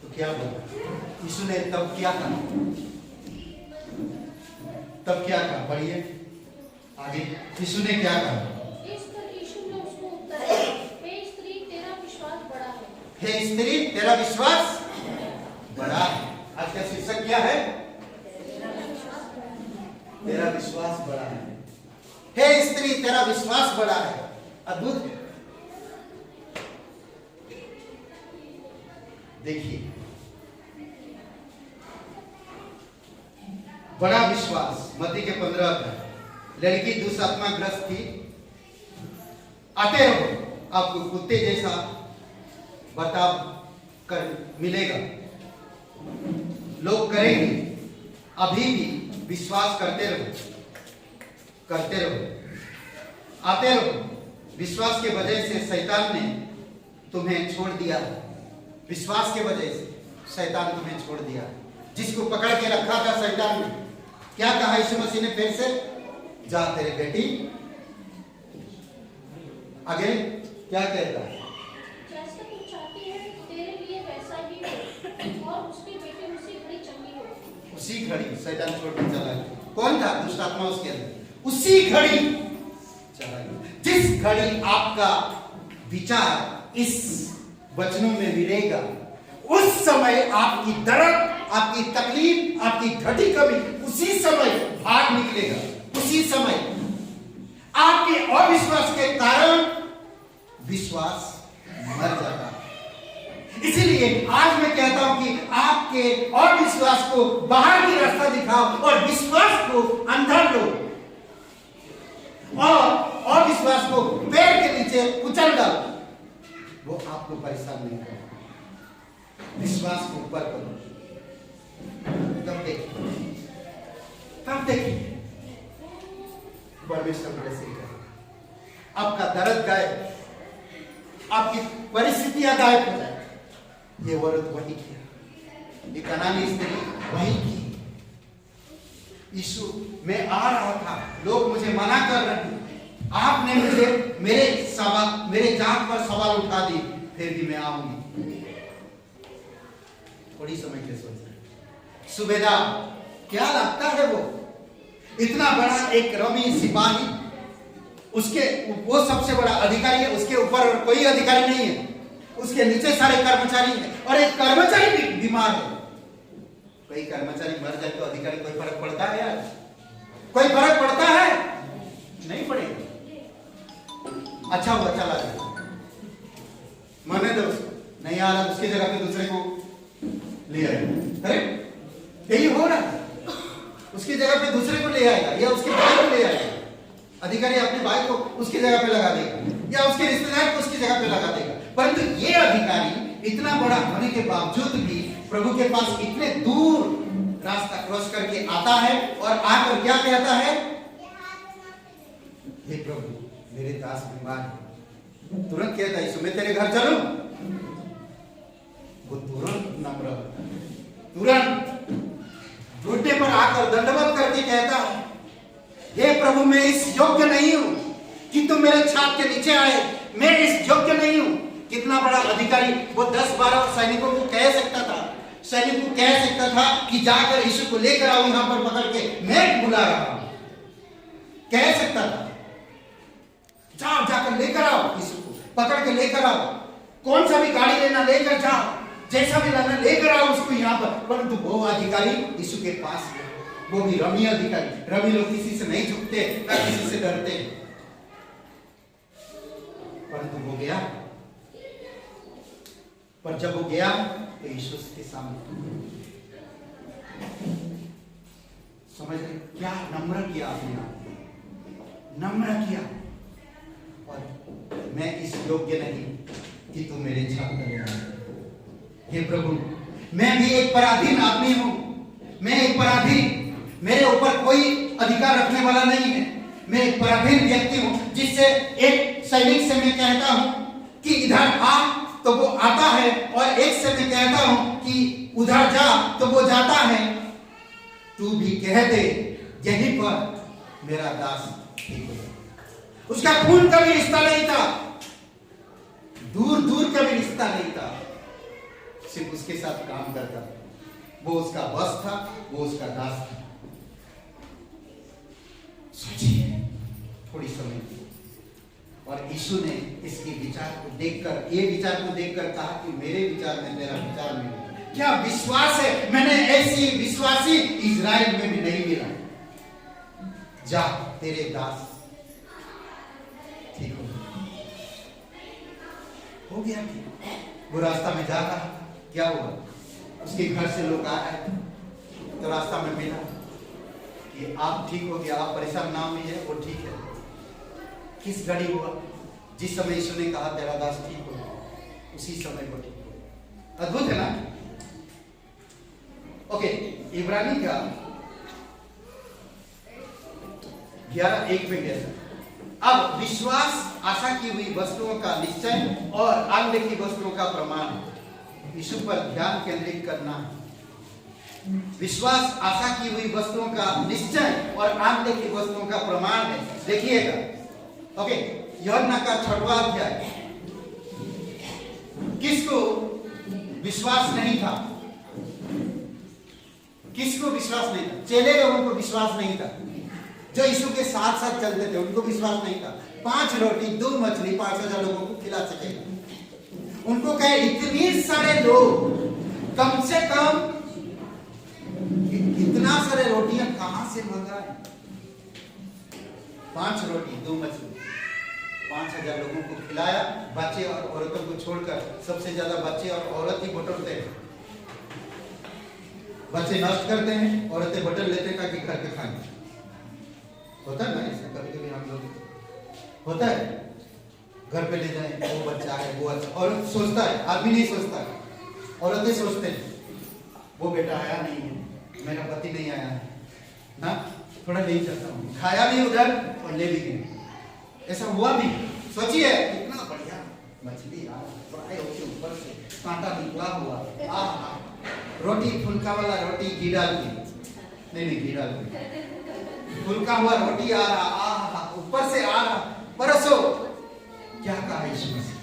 तो क्या बोला यीशु ने? तब क्या कहा? तब क्या कहा? पढ़िए आगे, यीशु ने क्या कहा? इस पर यीशु ने उसको उत्तर दिया, हे स्त्री तेरा विश्वास बड़ा है। हे स्त्री तेरा विश्वास बड़ा है। आज का शीर्षक क्या है? तेरा विश्वास बड़ा है। हे स्त्री तेरा विश्वास बड़ा है। अद्भुत है। देखिए, बड़ा विश्वास। मत्ती के 15 अध्याय, लड़की दुष्आत्मा ग्रस्त थी। आते रहो, आपको कुत्ते जैसा बर्ताव कर मिलेगा, लोग करेंगे। अभी भी विश्वास करते रहो, करते रहो, आते रहो। विश्वास के वजह से शैतान ने तुम्हें छोड़ दिया। विश्वास के वजह से शैतान तुम्हें छोड़ दिया। जिसको पकड़ के रखा था शैतान ने, क्या कहा यीशु मसीह ने फिर से? जा तेरे बेटी। आगे क्या कहता है? जैसा तू चाहती है तेरे लिए वैसा ही हो, और उसकी बेटी उसी घड़ी चंगी हो। उसी घड़ी शैतान छोड़ के चला गया। कौन था दुष्ट आत्मा उसके अंदर? उसी घड़ी चला गया। जिस घड़ी आपका विचार इस वचनों में मिलेगा, उस समय आपकी दर्द, आपकी तकलीफ, आपकी घटी कमी उसी समय भाग निकलेगा। उसी समय आपके अविश्वास के कारण विश्वास मर जाता है। इसीलिए आज मैं कहता हूं कि आपके अविश्वास को बाहर की रास्ता दिखाओ और विश्वास को अंदर लो। और अविश्वास को पैर के नीचे कुचल डालो, वो आपको परेशान नहीं करेगा। विश्वास को ऊपर करो, तब देखिए परमेश्वर ब्लेसिंग करेगा। आपका दर्द गायब, आपकी परिस्थितियां गायब हो जाए। ये औरत वही किया, ये कनानी स्त्री वही की। यीशु, मैं आ रहा था, लोग मुझे मना कर रहे थे, आपने मुझे मेरे जात पर सवाल उठा दी, फिर भी मैं आऊंगी। थोड़ी समय के सोच सुबेदार क्या लगता है वो इतना बड़ा एक रोमी सिपाही, वो सबसे बड़ा अधिकारी है, उसके ऊपर कोई अधिकारी नहीं है, उसके नीचे सारे कर्मचारी हैं और एक कर्मचारी भी बीमार है। कोई कर्मचारी मर जाए तो अधिकारी कोई फर्क पड़ता है यार? कोई फर्क पड़ता है? नहीं पड़ेगा। अच्छा हुआ चला गया, मरने दो, नहीं आ रहा उसकी जगह पे दूसरे को ले आएगा। अरे यही हो रहा है, उसकी जगह पे दूसरे को ले आएगा या उसके भाई को ले आएगा। अधिकारी अपने भाई को उसकी जगह पे लगा देगा या उसके रिश्तेदार को उसकी जगह पे लगा देगा। परंतु ये अधिकारी इतना बड़ा होने के बावजूद भी प्रभु के पास इतने दूर रास्ता क्रॉस करके आता है और आकर क्या कहता है, हे प्रभु मेरे दास बीमार है। तुरंत कहता है, यीशु मैं तेरे घर चलूं? वो तुरंत नम्र, तुरंत घुटने पर आकर दंडवत करके कहता है, हे प्रभु मैं इस योग्य नहीं हूं कि तुम मेरे छाप के नीचे आए, मैं इस योग्य नहीं हूं। कितना बड़ा अधिकारी, वो 10-12 सैनिकों को कह सकता था, सैनिक को कह सकता था कि जाकर यीशु को लेकर आओ यहां पर पकड़ के, मैं बुला रहा हूं, कह सकता था। जाओ जाकर लेकर आओ यीशु को, पकड़ के लेकर आओ, कौन सा भी गाड़ी लेना लेकर जाओ, जैसा भी लाना लेकर आओ उसको यहां पर। परंतु वो अधिकारी यीशु के पास गया, वो भी रमी अधिकारी। रमी लोग किसी से नहीं झुकते, ना किसी से डरते, परंतु वो गया। पर जब वो गया तो यीशु के सामने, समझ रहे क्या नम्र किया आपने, नम्र किया। और मैं इस योग्य नहीं कि तू मेरे छाप तले आए। हे प्रभु मैं भी एक पराधीन आदमी हूं, मैं एक पराधीन, मेरे ऊपर कोई अधिकार रखने वाला नहीं है, मैं एक पराधीन व्यक्ति हूं, जिससे एक सैनिक से मैं कहता हूं कि इधर आ तो वो आता है, और एक से मैं कहता हूं कि उधर जा तो वो जाता है। तू भी कह दे यहीं पर मेरा दास ठीक हो जाए। उसका खून का भी रिश्ता नहीं था, दूर दूर का भी रिश्ता नहीं था, सिर्फ उसके साथ काम करता था, वो उसका बस था, वो उसका दास था। सोचिए थोड़ी समय, और यीशु ने इसके विचार को देखकर, ये विचार को देखकर कहा कि मेरे विचार में तेरा विचार में क्या विश्वास है, मैंने ऐसी विश्वासी इजराइल में भी नहीं मिला। जा तेरे दास ठीक हो गया। ठीक, वो रास्ता में जा रहा, क्या हुआ, उसके घर से लोग आ रहे थे, तो रास्ता में मिला कि आप ठीक हो गया, आप परेशान ना हुई, वो ठीक है। किस घड़ी हुआ? जिस समय यीशु ने कहा तेरा दास ठीक हो, उसी समय वो ठीक हो। अद्भुत है ना? ओके, इब्रानी का 11:1 में कहता है, अब विश्वास आशा की हुई वस्तुओं का निश्चय और अनदेखी वस्तुओं का प्रमाण। यीशु पर ध्यान केंद्रित करना है। विश्वास आशा की हुई वस्तुओं का निश्चय और अनदेखी वस्तुओं का प्रमाण है। देखिएगा, ओके, यूहन्ना का 6वां अध्याय। किसको विश्वास नहीं था? किसको विश्वास नहीं था? चेले लोगों को विश्वास नहीं था, जो यीशु के साथ साथ चलते थे उनको विश्वास नहीं था। 5 रोटी 2 मछली 5,000 लोगों को खिला सकेगा। उनको कहे इतने सारे लोग, कम से कम इतना सारे रोटियां कहां से मंगाए? 5 रोटी 2 मछली 5,000 लोगों को खिलाया। बच्चे और औरतों को छोड़कर सबसे ज्यादा बच्चे और औरत ही बटोरते हैं। बच्चे नष्ट करते हैं, औरतें बटन लेते हैं ताकि घर के खाएं। होता है ना ऐसा कभी कभी हम लोग। होता है, घर पे ले जाए, वो बच्चा है, वो अच्छा, औरत सोचता है, आदमी नहीं सोचता है, औरतें सोचते हैं वो बेटा आया नहीं है, मेरा पति नहीं आया है ना, थोड़ा ले चलता हूँ, खाया भी उधर और ले भी गए। ऐसा हुआ भी। सोचिए कितना बढ़िया मछली यार, फ्राई होके ऊपर से कांटा निकला हुआ, रोटी फुल्का वाला रोटी घी डाल के, नहीं घी डाल के, फुल्का हुआ रोटी आ रहा, ऊपर से आ रहा, परसो क्या कहा यीशु मसीह,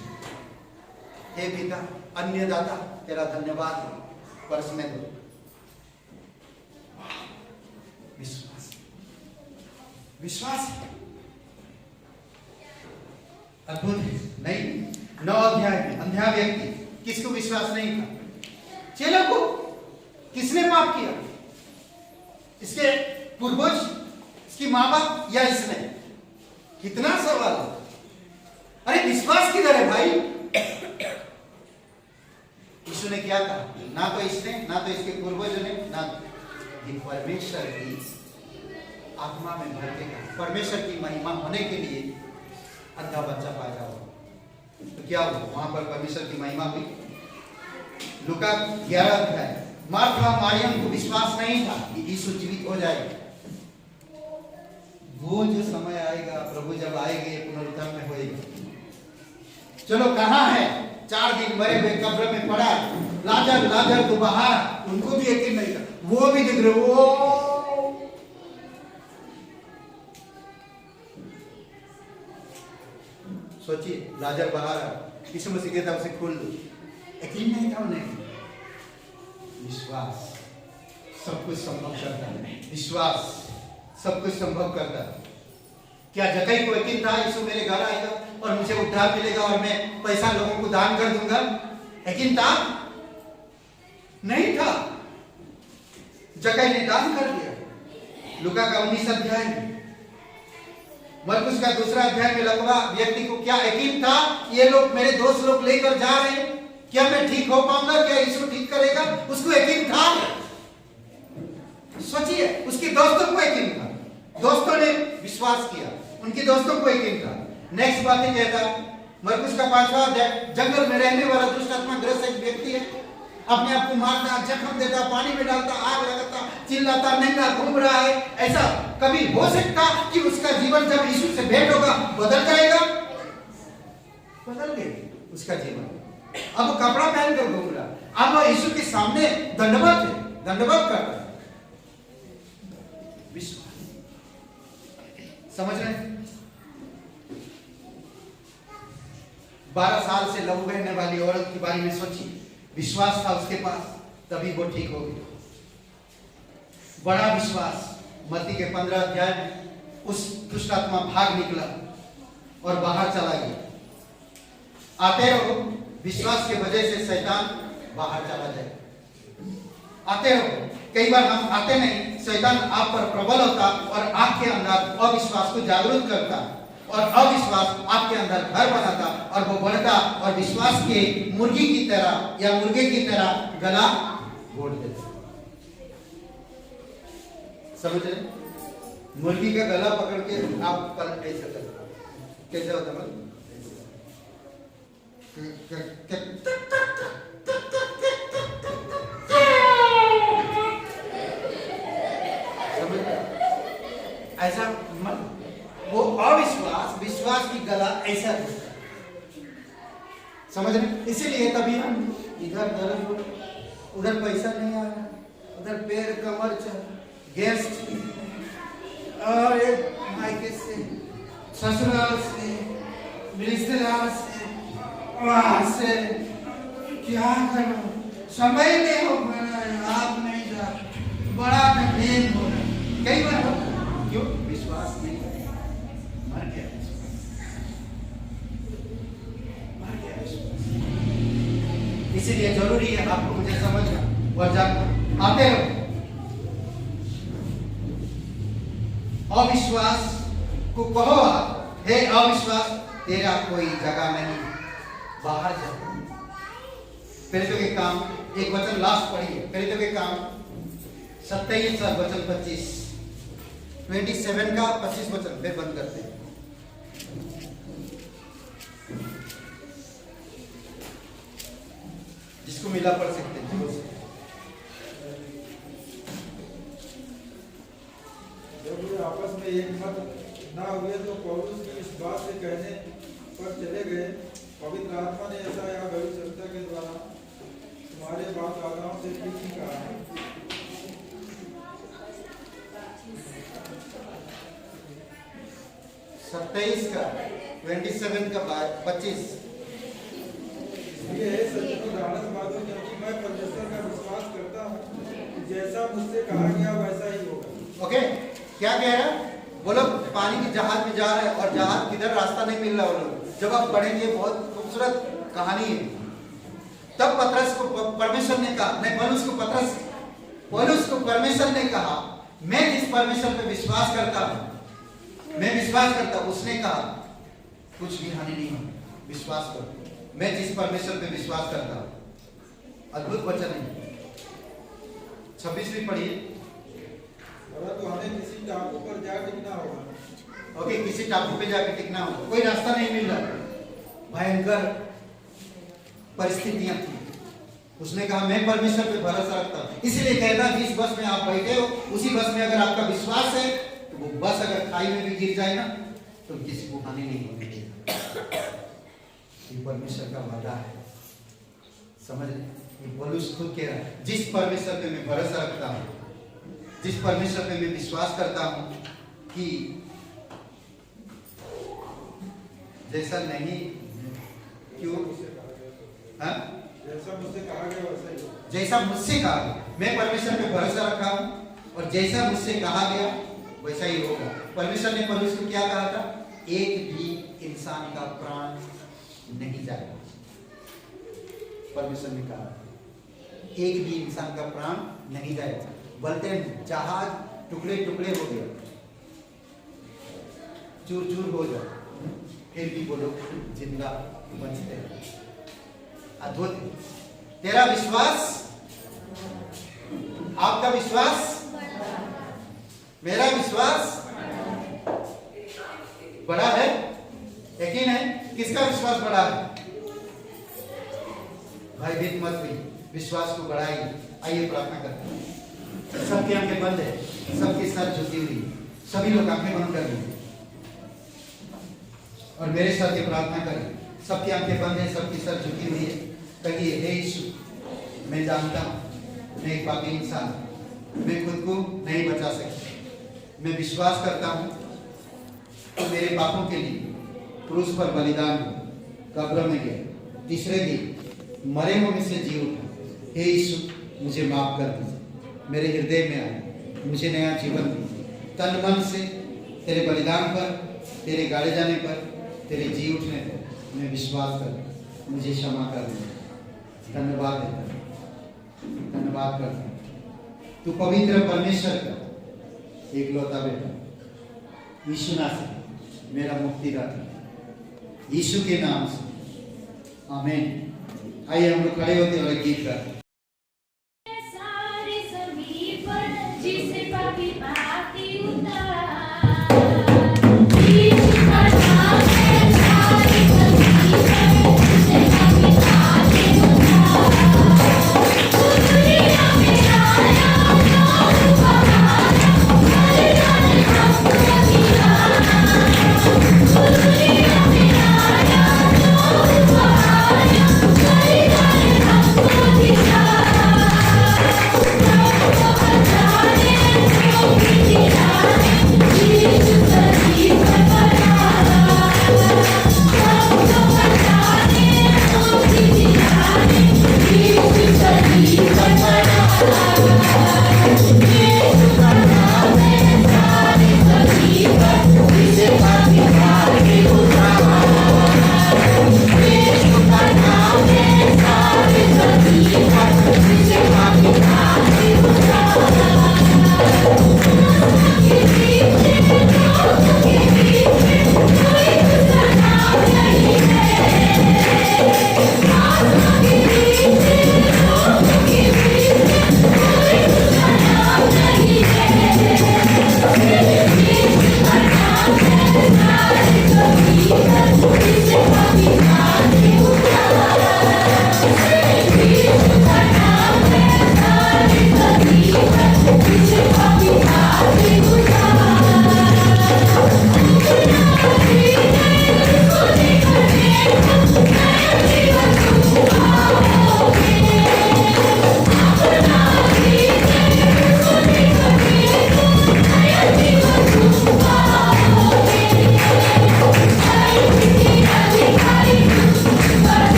हे पिता अन्य दाता तेरा धन्यवाद, परस में दो। विश्वास, विश्वास अद्भुत है। नहीं 9 अध्याय में अंधा व्यक्ति, किसको विश्वास नहीं था? चेलों को। किसने पाप किया? इसके पूर्वज, इसकी माँ बाप या इसने? कितना सवाल है। अरे विश्वास किधर है भाई? यीशु ने क्या कहा? ना तो इसने, ना तो इसके पूर्वजों ने, ना परमेश्वर की आत्मा में भर के कहा, परमेश्वर की महिमा होने के लिए अंधा बच्चा पैदा हुआ। तो क्या हुआ? वहां पर परमेश्वर की महिमा हुई। लूका 11 अध्याय, मार्था मारियम को विश्वास नहीं था कि यीशु जीवित हो जाएगा। वो जो समय आएगा, प्रभु जब आएंगे पुनरुत्थान में होएगा। चलो कहाँ है? 4 दिन मरे हुए कब्र में पड़ा, लाजर तो बाहर, उनको भी यकीन नहीं था, वो भी दिख रहे। वो सोचिए, लाजर बाहर है, यीशु मसीह कहता उसे खोल दो, यकीन नहीं था उन्हें। विश्वास सब कुछ संभव करता है, विश्वास सब कुछ संभव करता है। क्या जक्कई को यकीन था यीशु मेरे घर आएगा और मुझे उद्धार मिलेगा और मैं पैसा लोगों को दान कर दूंगा? यकीन था? नहीं था। जक्कई ने दान कर दिया। लूका का 19 अध्याय में, मरकुस का 2 अध्याय में लकवा व्यक्ति को क्या यकीन था? ये लोग मेरे दोस्त लोग लेकर जा रहे हैं, क्या मैं ठीक हो पाऊंगा? क्या यीशु ठीक करेगा? उसको यकीन था। सोचिए, उसके दोस्तों को यकीन था, दोस्तों ने विश्वास किया, उनके दोस्तों को यकीन था। नेक्स्ट बात है कहता, मरकुस का 5वां अध्याय, जंगल में रहने वाला दुष्ट आत्मा ग्रस्त एक व्यक्ति है, अपने आप को मारता, जख्म देता, पानी में डालता, आग लगाता, चिल्लाता, नंगा घूम रहा है। ऐसा कभी हो सकता कि उसका जीवन जब यीशु से भेंट होगा बदल जाएगा? बदल गया उसका जीवन। अब कपड़ा पहन कर घूम रहा, अब यीशु के सामने दंडवत है, दंडवत करता है। विश्वास, समझ रहे हैं? 12 साल से लहू बहने वाली औरत के बारे में सोचिए, विश्वास था उसके पास, तभी वो ठीक हो गई। बड़ा विश्वास। मत्ती के 15 अध्याय में उस दुष्ट आत्मा भाग निकला और बाहर चला गया। आते रहो, विश्वास के वजह से शैतान बाहर चला जाए। आते रहो। कई बार हम आते नहीं, शैतान आप पर प्रबल होता और आपके अंदर अविश्वास को जागरूक करता और अविश्वास आपके अंदर घर बनाता और वो बढ़ता और विश्वास के मुर्गी की तरह या मुर्गे की तरह गला घोट देता। समझ रहे? मुर्गी का गला पकड़ के आप पलट नहीं सकते। कैसे होता है? ऐसा मत, वो अविश्वास विश्वास की गला ऐसा होता है। समझ रहे? इसीलिए तभी हम इधर दर्द, उधर पैसा नहीं आ रहा, उधर पैर कमर चल, गेस्ट और एक मायके से, ससुराल से, रिश्तेदार से, वहां से, क्या करो, समय नहीं हो पा रहा है, आप नहीं जा, बड़ा कठिन हो रहा है। कई बार होता है, क्यों? विश्वास नहीं है, मर गया विश्वास, मर गया विश्वास। इसीलिए जरूरी है आपको मुझे समझना और जानना। आते रहो। अविश्वास को कहो, हे अविश्वास, तेरा कोई जगह नहीं, बाहर जा। प्रेरितों के काम, एक वचन लास्ट पढ़िए, प्रेरितों के काम 27 वचन 25, 27 का 25 वचन, फिर बंद करते हैं। बिस्मिल्लाह पढ़ सकते हैं जोर से। जब वे आपस में एक मत ना हुए तो पौलुस की इस बात से कहने पर चले गए, पवित्र आत्मा ने ऐसा या भविष्यवक्ता के द्वारा तुम्हारे बाप दादाओं से ठीक ही कहा है। 27 का 27 का 25 इसलिए हे सज्जनों जानत बातों, क्योंकि मैं परमेश्वर का विश्वास करता हूँ कि जैसा मुझसे कहा गया वैसा ही होगा। ओके, क्या कह रहा है? वो लोग पानी की जहाज में जा रहे हैं और जहाज किधर रास्ता नहीं मिल रहा। वो लोग जब आप पढ़ेंगे बहुत खूबसूरत कहानी है। तब पतरस को परमेश्वर ने कहा, नहीं पौलुस को परमेश्वर ने कहा, मैं जिस परमेश्वर पे विश्वास करता हूँ, मैं विश्वास करता हूँ। उसने कहा कुछ भी हानि नहीं हो, विश्वास करो। मैं जिस परमेश्वर पे विश्वास करता हूँ। अद्भुत वचन है। 26वीं पढ़िए। परंतु हमें किसी टापू पर जा टिकना होगा। ओके, किसी टापू पे जाके टिकना हो, कोई रास्ता नहीं मिल रहा, भयंकर परिस्थितियां थी। उसने कहा मैं परमेश्वर पे भरोसा रखता हूं। इसीलिए कहता जिस बस में आप बैठे हो उसी बस में अगर आपका विश्वास है तो वो बस अगर खाई में भी गिर जाए ना तो किसी को हानि नहीं होने देगा। ये परमेश्वर का वादा है, समझ रहे? पौलुस खुद कह रहा है जिस परमेश्वर पे मैं भरोसा रखता हूँ, जिस परमेश्वर पे मैं विश्वास करता हूँ कि जैसा नहीं क्यों हाँ? जैसा मुझसे कहा गया वैसा ही होगा। जैसा मुझसे कहा गया, मैं परमेश्वर पे भरोसा रखा हूँ और जैसा मुझसे कहा गया वैसा ही होगा। परमेश्वर ने पौलुस को क्या कहा था? एक भी इंसान का प्राण नहीं जाएगा। परमेश्वर ने कहा एक भी इंसान का प्राण नहीं जाएगा। बोलते हैं जहाज टुकड़े टुकड़े हो गया, चूर चूर हो जाए, फिर भी वो लोग जिंदा बचते हैं। अद्भुत। तेरा विश्वास, आपका विश्वास, मेरा विश्वास बड़ा है, यकीन है? किसका विश्वास बड़ा है? भयभीत मत हुई, विश्वास को बढ़ाइए। आइए प्रार्थना करते हैं। सबकी आंखें बंद है, सबकी सर झुकी हुई, सभी लोग आंखें बंद कर लीजिए और मेरे साथ ये प्रार्थना करें। सबकी आंखें बंद है, सबकी सर झुकी हुई है। कहिए हे यीशु, मैं जानता हूँ मैं एक पापी इंसान हूँ, मैं खुद को नहीं बचा सकता। मैं विश्वास करता हूँ तो मेरे पापों के लिए क्रूस पर बलिदान हुआ, कब्र में गया, तीसरे दिन मरे हुए में से जी उठा। हे यीशु, मुझे माफ कर दीजिए, मेरे हृदय में आए, मुझे नया जीवन दीजिए। तन मन से तेरे बलिदान पर, तेरे गाड़े जाने पर, तेरे जी उठने पर मैं विश्वास करता हूँ, मुझे क्षमा कर दीजिए। धन्यवाद देता हूँ, धन्यवाद करता हूँ। तू पवित्र परमेश्वर का एकलौता बेटा यीशु नासरी मेरा मुक्तिदाता, यीशु के नाम से आमीन। आइए हम लोग खड़े होते और एक गीत गाते हैं। सारी ज़मीन पर जिसे पापी पापी उतार, यीशु का नाम है सारी ज़मीन पर जिसे पापी पापी उतार। दुनिया में आया नाम बहाना, हर जाने हमको दीवाना। दुनिया में आया नाम बहाना, हर जाने हमको दीवाना।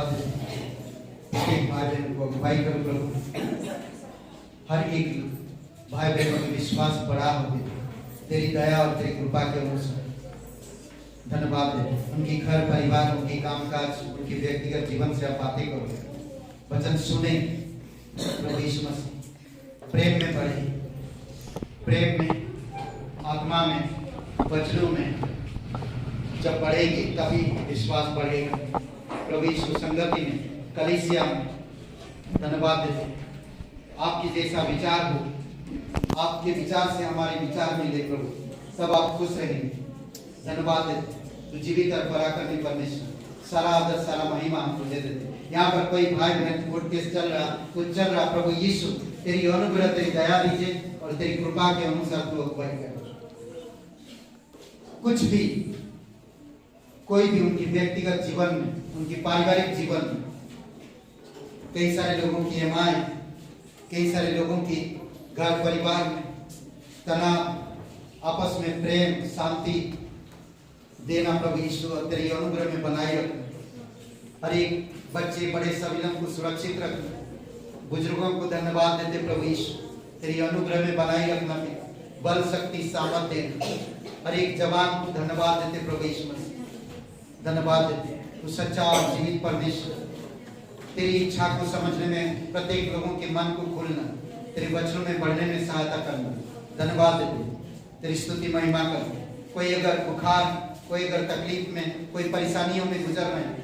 धन्यवाद देते हैं। एक भाई बहन को अगुवाई करो प्रभु, हर एक भाई बहनों में विश्वास बढ़ा हो तेरी दया और तेरी कृपा के अनुसार। धन्यवाद देते हैं उनकी घर परिवार, उनकी कामकाज, उनकी व्यक्तिगत जीवन से आप बातें करो, वचन सुने प्रभु यीशु मसीह, प्रेम में बढ़े, प्रेम में, आत्मा में, वचनों में जब बढ़ेगी तभी विश्वास बढ़ेगा। प्रभु यीशु संगति में, कलीसिया में धन्यवाद देते हैं। आपकी जैसा विचार हो, आपके विचार से हमारे विचार मिले प्रभु, तब आप खुश रहेंगे। धन्यवाद देते तो जीवित और पराक्रमी परमेश्वर, सारा आदर सारा महिमा हम तुझे देते। यहाँ पर कोई भाई बहन कोर्ट केस चल रहा, कुछ चल रहा, प्रभु यीशु तेरी अनुग्रह, तेरी दया दीजिए और तेरी कृपा के अनुसार तू अगुवाई कर। कुछ भी, कोई भी उनकी व्यक्तिगत जीवन में, उनकी पारिवारिक जीवन में कई सारे लोगों की एमाएं, कई सारे लोगों की घर परिवार में तनाव, आपस में प्रेम शांति देना प्रभु यीशु और तेरी अनुग्रह में बनाए रखना। हर एक बच्चे बड़े सभी लोगों को सुरक्षित रखना। बुजुर्गों को धन्यवाद देते प्रभु यीशु, तेरी अनुग्रह में बनाए रखना, बल शक्ति सामर्थ्य देना। हर एक जवान को धन्यवाद देते प्रभु यीशु मसीह, धन्यवाद देते तू सच्चा और जीवित परमेश्वर। तेरी इच्छा को समझने में प्रत्येक लोगों के मन को खोलना, तेरे वचनों में बढ़ने में सहायता करना। धन्यवाद देते, तेरी स्तुति महिमा कर। कोई अगर बुखार, कोई अगर तकलीफ में, कोई परेशानियों में गुजर रहे हैं,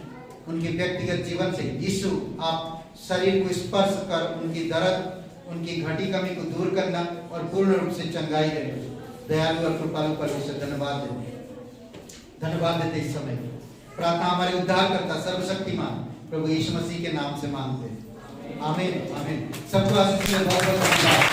उनके व्यक्तिगत जीवन से यीशु आप शरीर को स्पर्श कर उनकी दर्द, उनकी घटी कमी को दूर करना और पूर्ण रूप से चंगाई देना। दयालु और कृपालु परमेश्वर धन्यवाद देते, धन्यवाद देते। इस समय प्रार्थना हमारे उद्धार करता सर्वशक्तिमान प्रभु यीशु मसीह के नाम से मांगते हैं, आमीन आमीन। सबको आशीष बहुत बहुत धन्यवाद।